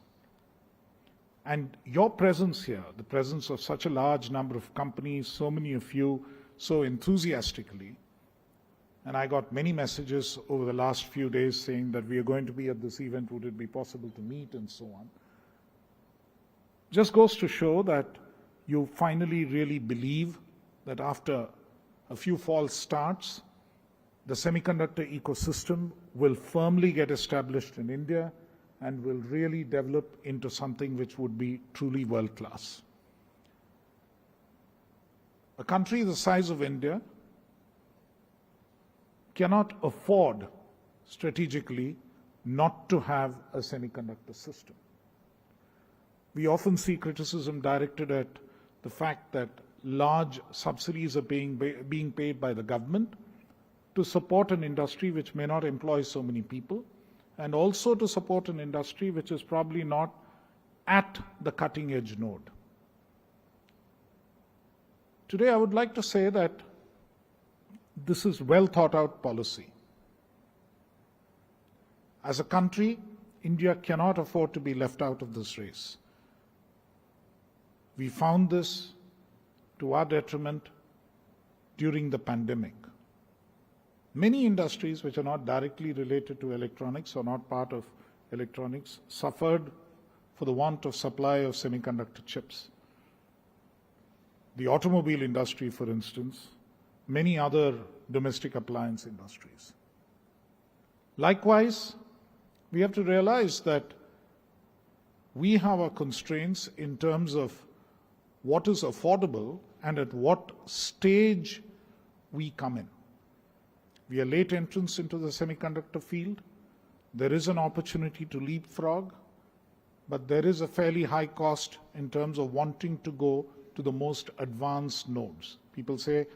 And your presence here, the presence of such a large number of companies, so many of you so enthusiastically, and I got many messages over the last few days saying that we are going to be at this event, would it be possible to meet, and so on. Just goes to show that you finally really believe that after a few false starts, the semiconductor ecosystem will firmly get established in India and will really develop into something which would be truly world-class. A country the size of India cannot afford strategically not to have a semiconductor system. We often see criticism directed at the fact that large subsidies are being paid by the government to support an industry which may not employ so many people, and also to support an industry which is probably not at the cutting edge node. Today, I would like to say that this is well thought out policy. As a country, India cannot afford to be left out of this race. We found this to our detriment during the pandemic. Many industries which are not directly related to electronics or not part of electronics suffered for the want of supply of semiconductor chips. The automobile industry, for instance, many other domestic appliance industries. Likewise, we have to realize that we have our constraints in terms of what is affordable and at what stage we come in. We are late entrants into the semiconductor field. There is an opportunity to leapfrog, but there is a fairly high cost in terms of wanting to go to the most advanced nodes. People say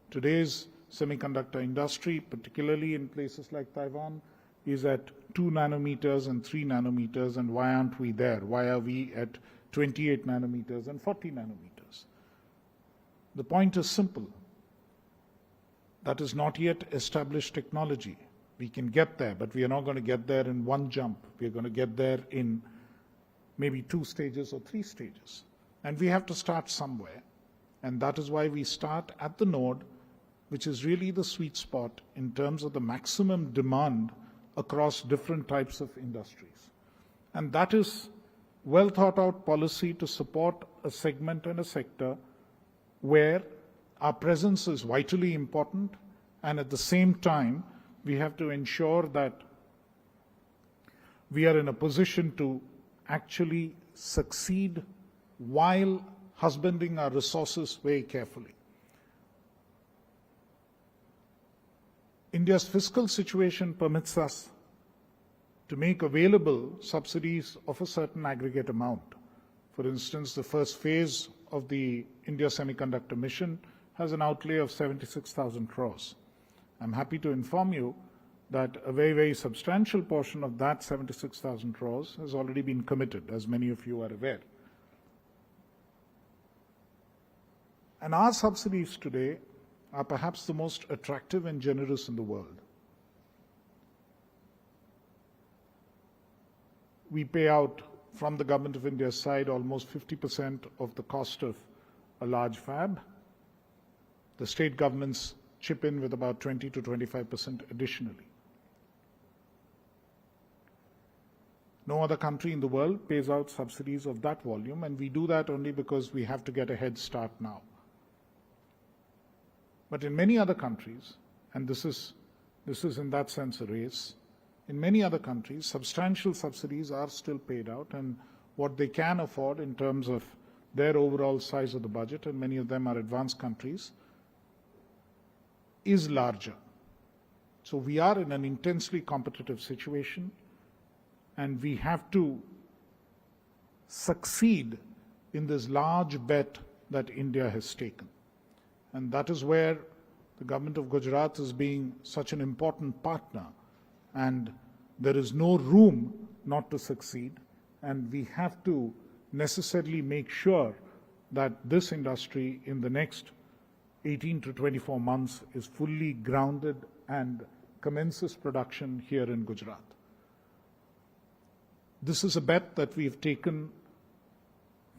today's semiconductor industry, particularly in places like Taiwan, is at 2 nanometers and 3 nanometers, and why aren't we there? Why are we at 28 nanometers and 40 nanometers? The point is simple. That is not yet established technology. We can get there, but we are not going to get there in one jump. We are going to get there in maybe 2 stages or 3 stages. And we have to start somewhere. And that is why we start at the node, which is really the sweet spot in terms of the maximum demand across different types of industries. And that is well thought out policy to support a segment and a sector where our presence is vitally important, and at the same time, we have to ensure that we are in a position to actually succeed while husbanding our resources very carefully. India's fiscal situation permits us to make available subsidies of a certain aggregate amount. For instance, the first phase of the India Semiconductor Mission has an outlay of 76,000 crores. I'm happy to inform you that a very, very substantial portion of that 76,000 crores has already been committed, as many of you are aware. And our subsidies today are perhaps the most attractive and generous in the world. We pay out from the Government of India's side almost 50% of the cost of a large fab. The state governments chip in with about 20 to 25% additionally. No other country in the world pays out subsidies of that volume, and we do that only because we have to get a head start now. But in many other countries, and this is in that sense a race, in many other countries, substantial subsidies are still paid out, and what they can afford in terms of their overall size of the budget, and many of them are advanced countries, is larger. So we are in an intensely competitive situation, and we have to succeed in this large bet that India has taken. And that is where the government of Gujarat is being such an important partner, and there is no room not to succeed, and we have to necessarily make sure that this industry in the next 18 to 24 months is fully grounded and commences production here in Gujarat. This is a bet that we've taken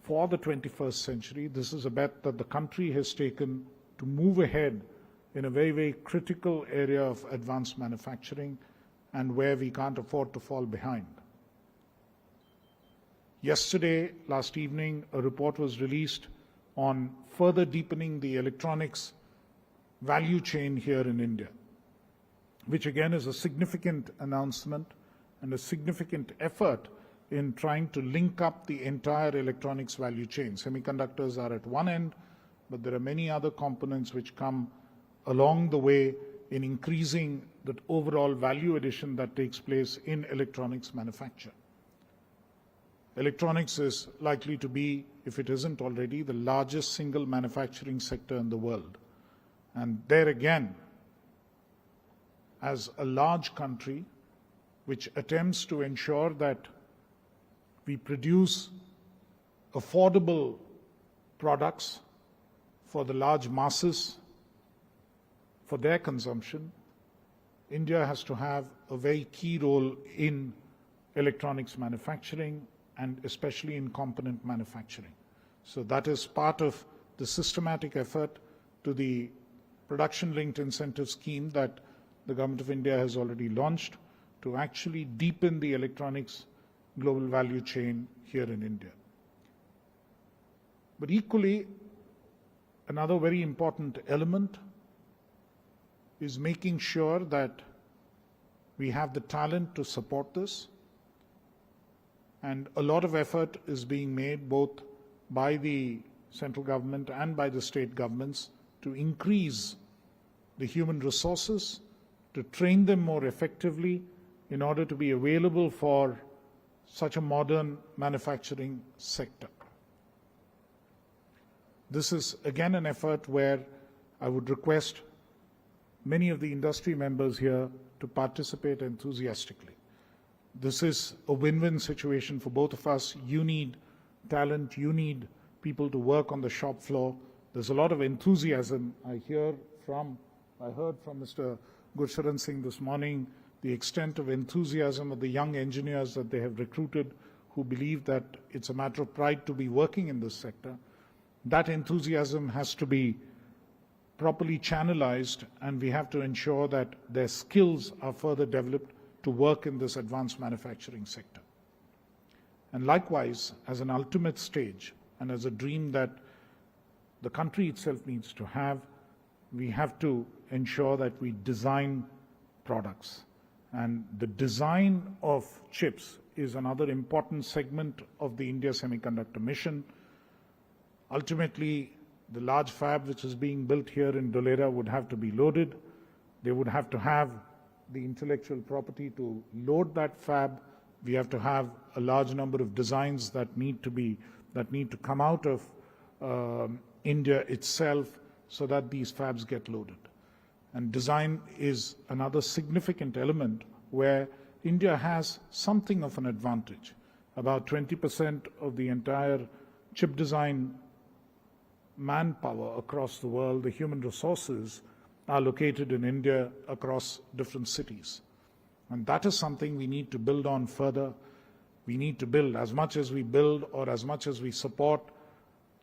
for the 21st century. This is a bet that the country has taken to move ahead in a very, very critical area of advanced manufacturing and where we can't afford to fall behind. Yesterday, last evening, a report was released on further deepening the electronics value chain here in India, which again is a significant announcement and a significant effort in trying to link up the entire electronics value chain. Semiconductors are at one end, but there are many other components which come along the way in increasing the overall value addition that takes place in electronics manufacture. Electronics is likely to be, if it isn't already, the largest single manufacturing sector in the world. And there again, as a large country which attempts to ensure that we produce affordable products for the large masses, for their consumption, India has to have a very key role in electronics manufacturing and especially in component manufacturing. So that is part of the systematic effort to the production-linked incentive scheme that the Government of India has already launched to actually deepen the electronics global value chain here in India. But equally, another very important element is making sure that we have the talent to support this. And a lot of effort is being made both by the central government and by the state governments to increase the human resources, to train them more effectively in order to be available for such a modern manufacturing sector. This is again an effort where I would request many of the industry members here to participate enthusiastically. This is a win-win situation for both of us. You need talent, you need people to work on the shop floor. There's a lot of enthusiasm. I heard from Mr. Gurcharan Singh this morning the extent of enthusiasm of the young engineers that they have recruited who believe that it's a matter of pride to be working in this sector. That enthusiasm has to be properly channelized, and we have to ensure that their skills are further developed to work in this advanced manufacturing sector. And likewise, as an ultimate stage and as a dream that the country itself needs to have, we have to ensure that we design products. And the design of chips is another important segment of the India Semiconductor Mission. Ultimately, the large fab which is being built here in Dholera would have to be loaded. They would have to have the intellectual property to load that fab. We have to have a large number of designs that need to come out of India itself so that these fabs get loaded. And design is another significant element where India has something of an advantage. About 20% of the entire chip design manpower across the world, the human resources, are located in India across different cities. And that is something we need to build on further. We need to build as much as we build or as much as we support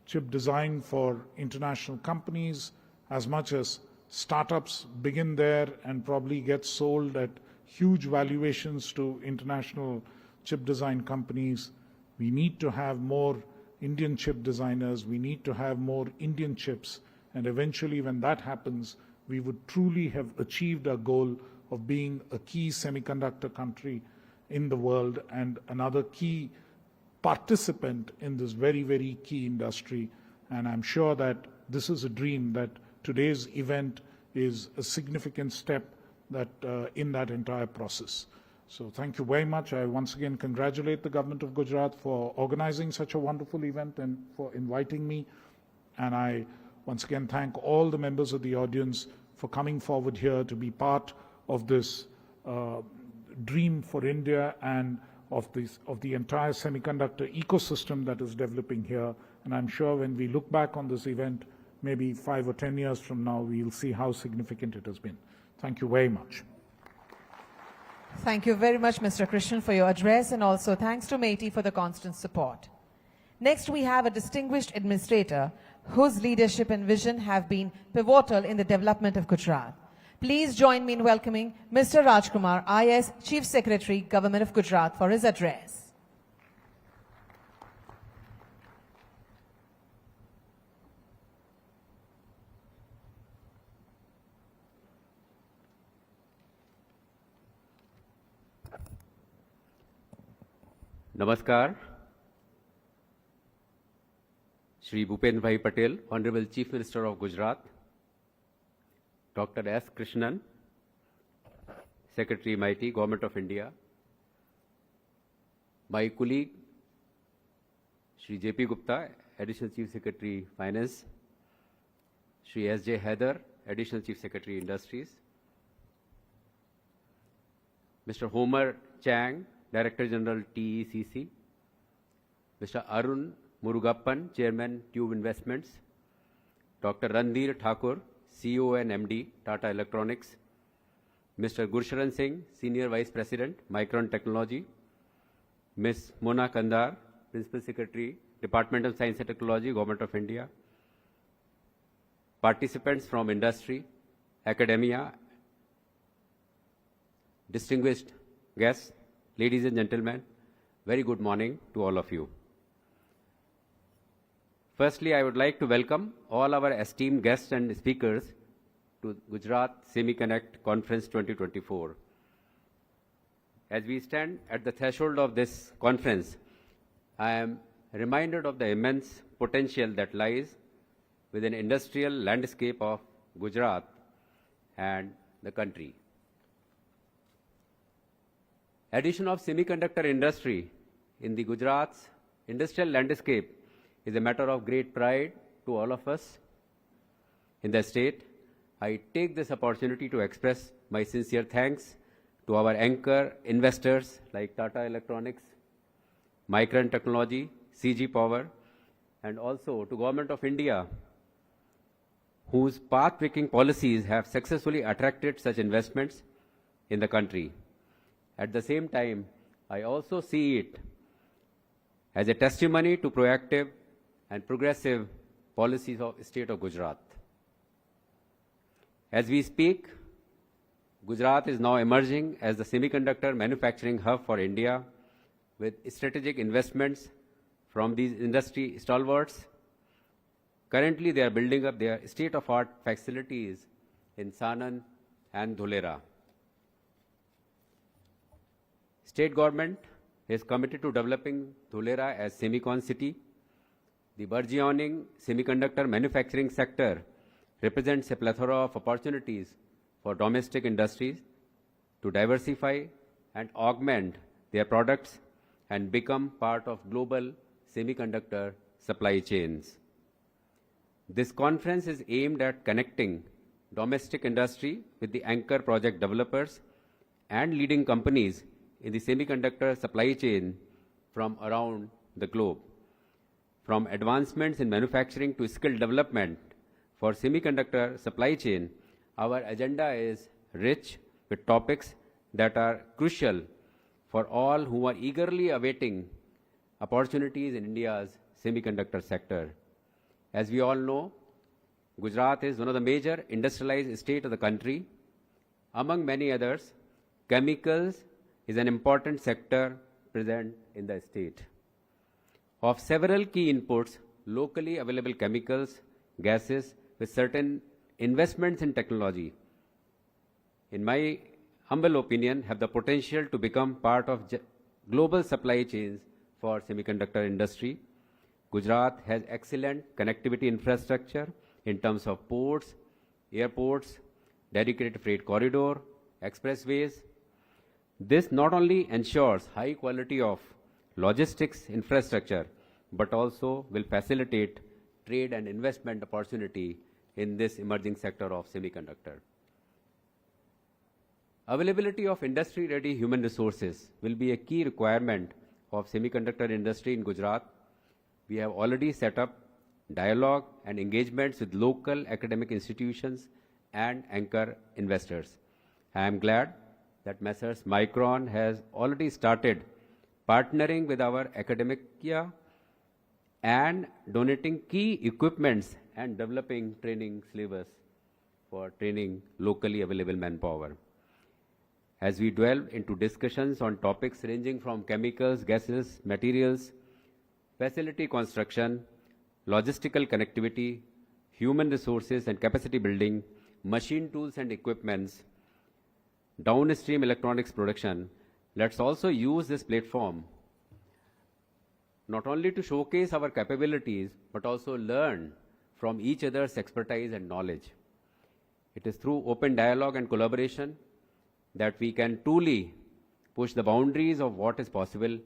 chip design for international companies, as much as startups begin there and probably get sold at huge valuations to international chip design companies. We need to have more Indian chip designers. We need to have more Indian chips. And eventually, when that happens, we would truly have achieved our goal of being a key semiconductor country in the world and another key participant in this very, very key industry. And I'm sure that this is a dream, that today's event is a significant step that in that entire process. So thank you very much. I once again congratulate the government of Gujarat for organizing such a wonderful event and for inviting me. And I once again thank all the members of the audience for coming forward here to be part of this dream for India and of the entire semiconductor ecosystem that is developing here. And I'm sure when we look back on this event, maybe 5 or 10 years from now, we'll see how significant it has been. Thank you very much. Thank you very much, Mr. Krishnan, for your address, and also thanks to MeitY for the constant support. Next, we have a distinguished administrator whose leadership and vision have been pivotal in the development of Gujarat. Please join me in welcoming Mr. Rajkumar, IS Chief Secretary, Government of Gujarat, for his address. Namaskar. Shri Bhupendra Bhai Patel, Honorable Chief Minister of Gujarat, Dr. S. Krishnan, Secretary MeitY, Government of India, my colleague Shri J.P. Gupta, Additional Chief Secretary Finance, Shri S.J. Haider, Additional Chief Secretary Industries, Mr. Homer Chang, Director General TECC, Mr. Arun Murugappan, Chairman Tube Investments, Dr. Randhir Thakur, CEO and MD, Tata Electronics, Mr. Gursharan Singh, Senior Vice President, Micron Technology, Ms. Mona Kandar, Principal Secretary, Department of Science and Technology, Government of India, participants from industry, academia, distinguished guests, ladies and gentlemen, very good morning to all of you. Firstly, I would like to welcome all our esteemed guests and speakers to Gujarat Semiconnect Conference 2024. As we stand at the threshold of this conference, I am reminded of the immense potential that lies within the industrial landscape of Gujarat and the country. Addition of semiconductor industry in the Gujarat's industrial landscape is a matter of great pride to all of us in the state. I take this opportunity to express my sincere thanks to our anchor investors like Tata Electronics, Micron Technology, CG Power, and also to Government of India, whose path-breaking policies have successfully attracted such investments in the country. At the same time, I also see it as a testimony to proactive and progressive policies of the state of Gujarat. As we speak, Gujarat is now emerging as the semiconductor manufacturing hub for India with strategic investments from these industry stalwarts. Currently, they are building up their state-of-art facilities in Sanand and Dholera. State government is committed to developing Dholera as semicon city. The burgeoning semiconductor manufacturing sector represents a plethora of opportunities for domestic industries to diversify and augment their products and become part of global semiconductor supply chains. This conference is aimed at connecting domestic industry with the anchor project developers and leading companies in the semiconductor supply chain from around the globe. From advancements in manufacturing to skill development for semiconductor supply chain, our agenda is rich with topics that are crucial for all who are eagerly awaiting opportunities in India's semiconductor sector. As we all know, Gujarat is one of the major industrialized states of the country. Among many others, chemicals is an important sector present in the state. Of several key inputs, locally available chemicals, gases with certain investments in technology, in my humble opinion, have the potential to become part of global supply chains for semiconductor industry. Gujarat has excellent connectivity infrastructure in terms of ports, airports, dedicated freight corridor, expressways. This not only ensures high quality of logistics infrastructure, but also will facilitate trade and investment opportunity in this emerging sector of semiconductor. Availability of industry-ready human resources will be a key requirement of semiconductor industry in Gujarat. We have already set up dialogue and engagements with local academic institutions and anchor investors. I am glad that Messrs. Micron has already started partnering with our academia and donating key equipments and developing training syllabus for training locally available manpower. As we delve into discussions on topics ranging from chemicals, gases, materials, facility construction, logistical connectivity, human resources and capacity building, machine tools and equipments, downstream electronics production, let's also use this platform not only to showcase our capabilities, but also learn from each other's expertise and knowledge. It is through open dialogue and collaboration that we can truly push the boundaries of what is possible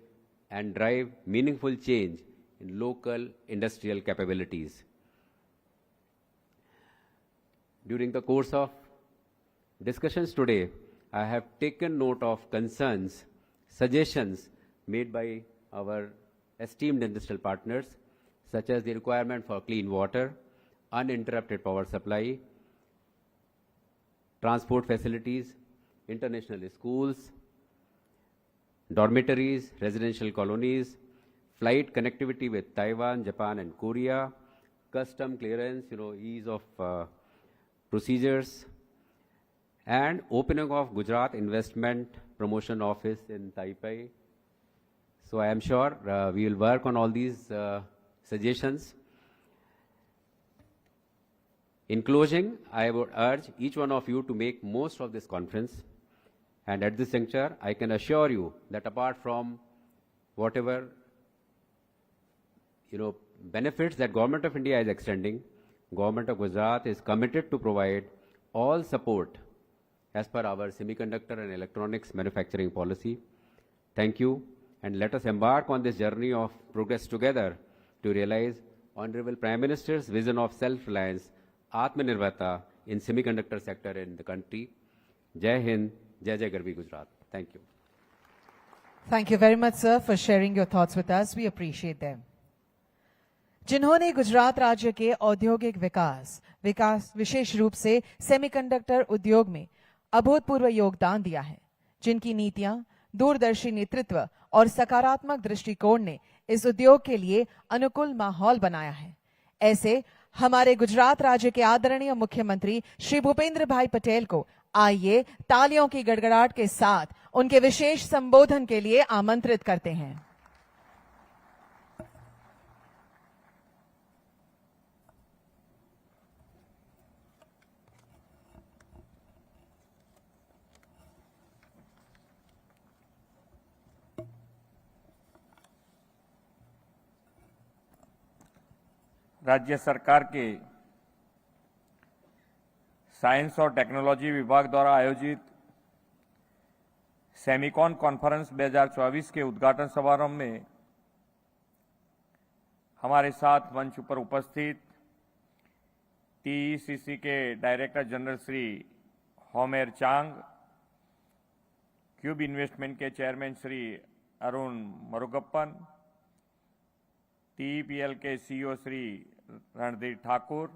and drive meaningful change in local industrial capabilities. During the course of discussions today, I have taken note of concerns, suggestions made by our esteemed industrial partners, such as the requirement for clean water, uninterrupted power supply, transport facilities, international schools, dormitories, residential colonies, flight connectivity with Taiwan, Japan, and Korea, custom clearance, ease of procedures, and opening of Gujarat Investment Promotion Office in Taipei. So I am sure we will work on all these suggestions. In closing, I would urge each one of you to make most of this conference. And at this juncture, I can assure you that apart from whatever benefits that Government of India is extending, Government of Gujarat is committed to provide all support as per our semiconductor and electronics manufacturing policy. Thank you, and let us embark on this journey of progress together to realize Honorable Prime Minister's vision of self-reliance, Atmanirbharta in semiconductor sector in the country. Jai Hind, Jai Jai Garvi Gujarat. Thank you. Thank you very much, sir, for sharing your thoughts with us. We appreciate them. जिन्होंने गुजरात राज्य के औद्योगिक विकास विशेष रूप से semiconductor उद्योग में अभूतपूर्व योगदान दिया है, जिनकी नीतियां, दूरदर्शी नेतृत्व और सकारात्मक दृष्टिकोण ने इस उद्योग के लिए अनुकूल माहौल बनाया है, ऐसे हमारे गुजरात राज्य के आदरणीय मुख्यमंत्री श्री भूपेंद्र भाई पटेल को आइए तालियों की गड़गड़ाहट के साथ उनके विशेष संबोधन के लिए आमंत्रित करते हैं। राज्य सरकार के साइंस और टेक्नोलॉजी विभाग द्वारा आयोजित सेमिकॉन कॉन्फ्रेंस 2024 के उद्घाटन समारोह में हमारे साथ मंच पर उपस्थित टीईसीसी के डायरेक्टर जनरल श्री होमेर चांग, क्यूब इन्वेस्टमेंट के चेयरमैन श्री अरुण मरुगप्पन, टीईपीएल के सीईओ श्री रणधीर ठाकुर,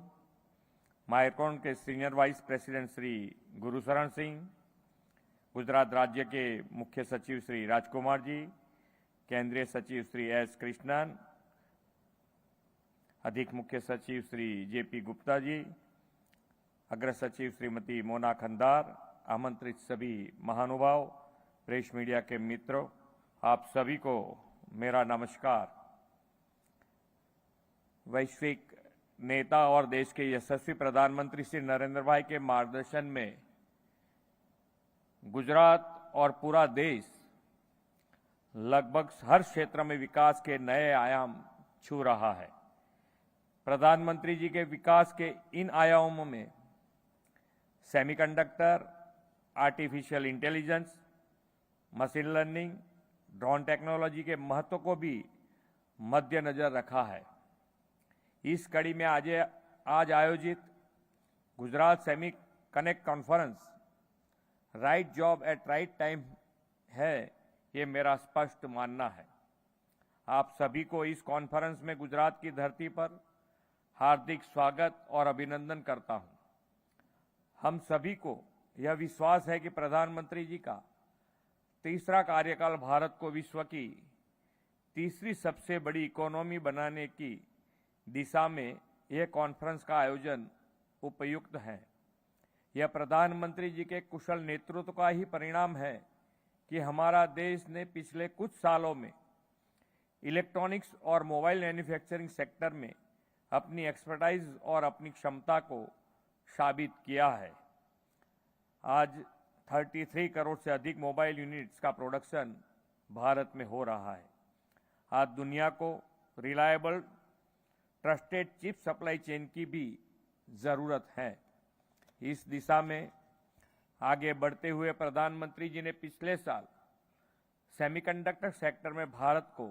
माइक्रोन के senior vice president Shri Gursharan Singh, Gujarat राज्य के मुख्य सचिव श्री राजकुमार जी, केंद्रीय सचिव श्री एस कृष्णन, अधिक मुख्य सचिव श्री जेपी गुप्ता जी, अग्र सचिव श्रीमती मोना खंदार, आमंत्रित सभी महानुभाव, प्रेस मीडिया के मित्रों, आप सभी को मेरा नमस्कार। वैश्विक नेता और देश के यशस्वी प्रधानमंत्री श्री नरेंद्र भाई के मार्गदर्शन में गुजरात और पूरा देश लगभग हर क्षेत्र में विकास के नए आयाम छू रहा है। प्रधानमंत्री जी के विकास के इन आयामों में semiconductor, artificial intelligence, machine learning, drone technology के महत्व को भी मद्देनजर रखा है। इस कड़ी में आज आयोजित Gujarat semi connect conference right job eight right time है, ये मेरा स्पष्ट मानना है। आप सभी को इस कॉन्फ्रेंस में गुजरात की धरती पर हार्दिक स्वागत और अभिनंदन करता हूं। हम सभी को यह विश्वास है कि प्रधानमंत्री जी का तीसरा कार्यकाल भारत को विश्व की तीसरी सबसे बड़ी इकोनॉमी बनाने की दिशा में यह कॉन्फ्रेंस का आयोजन उपयुक्त है। यह प्रधानमंत्री जी के कुशल नेतृत्व का ही परिणाम है कि हमारा देश ने पिछले कुछ सालों में इलेक्ट्रॉनिक्स और मोबाइल मैन्युफैक्चरिंग सेक्टर में अपनी एक्सपर्टाइज और अपनी क्षमता को साबित किया है। आज 33 करोड़ से अधिक मोबाइल यूनिट्स का प्रोडक्शन भारत में हो रहा है। आज दुनिया को reliable trusted chip supply chain की भी जरूरत है। इस दिशा में आगे बढ़ते हुए प्रधानमंत्री जी ने पिछले साल सेमीकंडक्टर सेक्टर में भारत को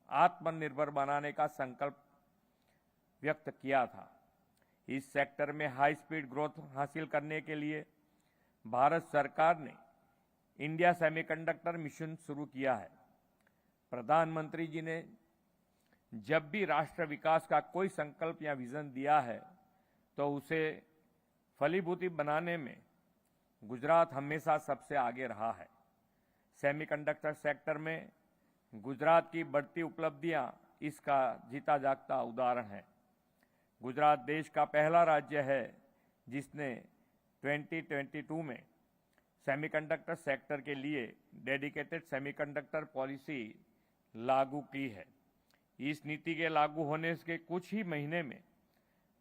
आत्मनिर्भर बनाने का संकल्प व्यक्त किया था। इस सेक्टर में हाई स्पीड ग्रोथ हासिल करने के लिए भारत सरकार ने इंडिया सेमीकंडक्टर मिशन शुरू किया है। प्रधानमंत्री जी ने जब भी राष्ट्र विकास का कोई संकल्प या विजन दिया है तो उसे फलीभूत बनाने में गुजरात हमेशा सबसे आगे रहा है। सेमीकंडक्टर सेक्टर में गुजरात की बढ़ती उपलब्धियां इसका जीता जागता उदाहरण है। गुजरात देश का पहला राज्य है जिसने 2022 में सेमीकंडक्टर सेक्टर के लिए डेडिकेटेड सेमीकंडक्टर पॉलिसी लागू की है। इस नीति के लागू होने के कुछ ही महीने में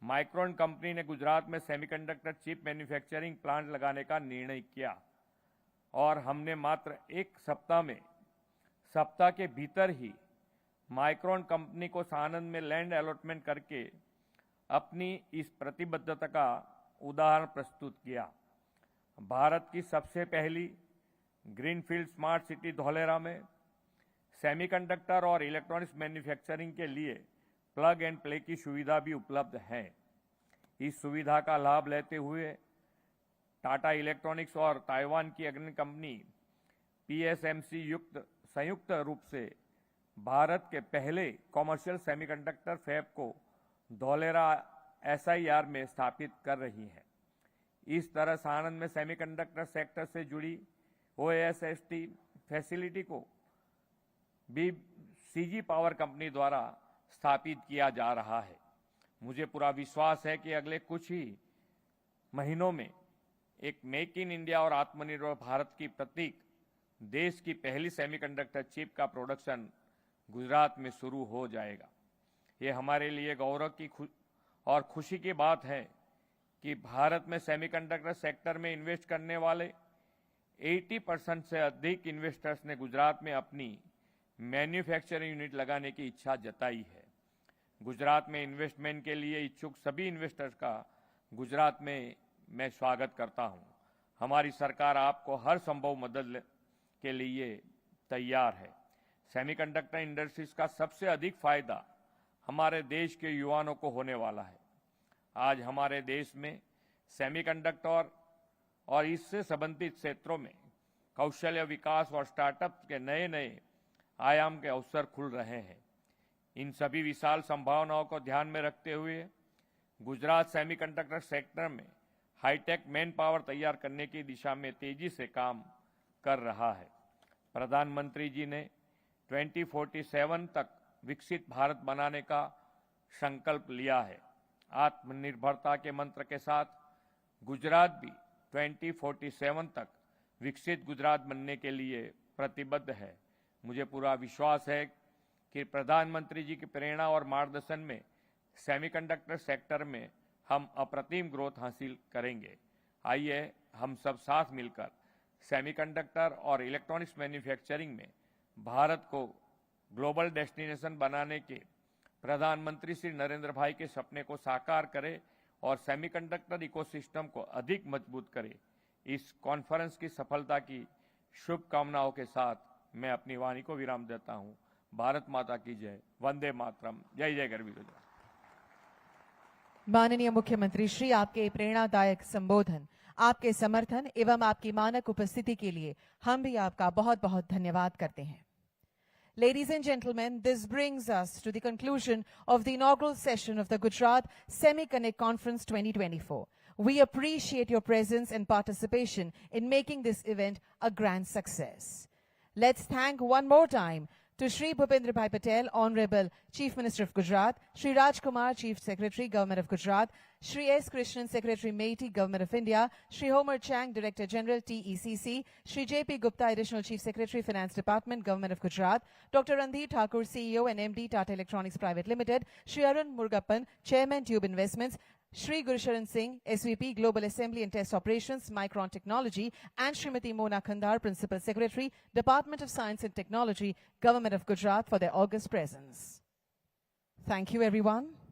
माइक्रोन कंपनी ने गुजरात में सेमीकंडक्टर चिप मैन्युफैक्चरिंग प्लांट लगाने का निर्णय किया और हमने मात्र एक सप्ताह के भीतर ही माइक्रोन कंपनी को सानंद में लैंड अलॉटमेंट करके अपनी इस प्रतिबद्धता का उदाहरण प्रस्तुत किया। भारत की सबसे पहली ग्रीनफील्ड स्मार्ट सिटी धौलेरा में सेमीकंडक्टर और इलेक्ट्रॉनिक्स मैन्युफैक्चरिंग के लिए प्लग एंड प्ले की सुविधा भी उपलब्ध है। इस सुविधा का लाभ लेते हुए टाटा इलेक्ट्रॉनिक्स और ताइवान की अग्रणी कंपनी पीएसएमसी संयुक्त रूप से भारत के पहले कॉमर्शियल सेमीकंडक्टर फैब को धौलेरा एसआईआर में स्थापित कर रही है। इस तरह सानंद में सेमीकंडक्टर सेक्टर से जुड़ी ओएसएसटी फैसिलिटी को भी सीजी पावर कंपनी द्वारा स्थापित किया जा रहा है। मुझे पूरा विश्वास है कि अगले कुछ ही महीनों में एक मेक इन इंडिया और आत्मनिर्भर भारत की प्रतीक देश की पहली सेमीकंडक्टर चिप का प्रोडक्शन गुजरात में शुरू हो जाएगा। ये हमारे लिए गौरव की और खुशी की बात है कि भारत में सेमीकंडक्टर सेक्टर में इन्वेस्ट करने वाले 80% से अधिक इन्वेस्टर्स ने गुजरात में अपनी मैन्युफैक्चरिंग यूनिट लगाने की इच्छा जताई है। गुजरात में इन्वेस्टमेंट के लिए इच्छुक सभी इन्वेस्टर्स का गुजरात में मैं स्वागत करता हूं। हमारी सरकार आपको हर संभव मदद के लिए तैयार है। सेमीकंडक्टर इंडस्ट्रीज का सबसे अधिक फायदा हमारे देश के युवाओं को होने वाला है। आज हमारे देश में सेमीकंडक्टर और इससे संबंधित क्षेत्रों में कौशल्य विकास और स्टार्टअप के नए नए आयाम के अवसर खुल रहे हैं। इन सभी विशाल संभावनाओं को ध्यान में रखते हुए गुजरात सेमीकंडक्टर सेक्टर में हाईटेक मैन पावर तैयार करने की दिशा में तेजी से काम कर रहा है। प्रधानमंत्री जी ने 2047 तक विकसित भारत बनाने का संकल्प लिया है। आत्मनिर्भरता के मंत्र के साथ गुजरात भी 2047 तक विकसित गुजरात बनने के लिए प्रतिबद्ध है। मुझे पूरा विश्वास है कि प्रधानमंत्री जी की प्रेरणा और मार्गदर्शन में सेमीकंडक्टर सेक्टर में हम अप्रतिम ग्रोथ हासिल करेंगे। आइए हम सब साथ मिलकर सेमीकंडक्टर और इलेक्ट्रॉनिक्स मैन्युफैक्चरिंग में भारत को ग्लोबल डेस्टिनेशन बनाने के प्रधानमंत्री श्री नरेंद्र भाई के सपने को साकार करें और सेमीकंडक्टर इकोसिस्टम को अधिक मजबूत करें। इस कॉन्फ्रेंस की सफलता की शुभकामनाओं के साथ मैं अपनी वाणी को विराम देता हूं। भारत माता की जय। वंदे मातरम। जय जय गरवी। माननीय मुख्यमंत्री श्री, आपके प्रेरणादायक संबोधन, आपके समर्थन एवं आपकी मानक उपस्थिति के लिए हम भी आपका बहुत बहुत धन्यवाद करते हैं। Ladies and gentlemen, this brings us to the conclusion of the inaugural session of the Gujarat Semi-Connect Conference 2024. We appreciate your presence and participation in making this event a grand success. Let's thank one more time to Shri Bhupendra Bhai Patel, Honorable Chief Minister of Gujarat, Shri Rajkumar, Chief Secretary, Government of Gujarat, Shri S. Krishnan, Secretary, MeitY, Government of India, Shri Homer Chang, Director General, TECC, Shri J.P. Gupta, Additional Chief Secretary, Finance Department, Government of Gujarat, Dr. Randhir Thakur, CEO and MD, Tata Electronics Private Limited, Shri Arun Murugappan, Chairman, Tube Investments, Shri Gurucharan Singh, SVP, Global Assembly and Test Operations, Micron Technology, and Srimati Mona Khandar, Principal Secretary, Department of Science and Technology, Government of Gujarat, for their august presence. Thank you, everyone.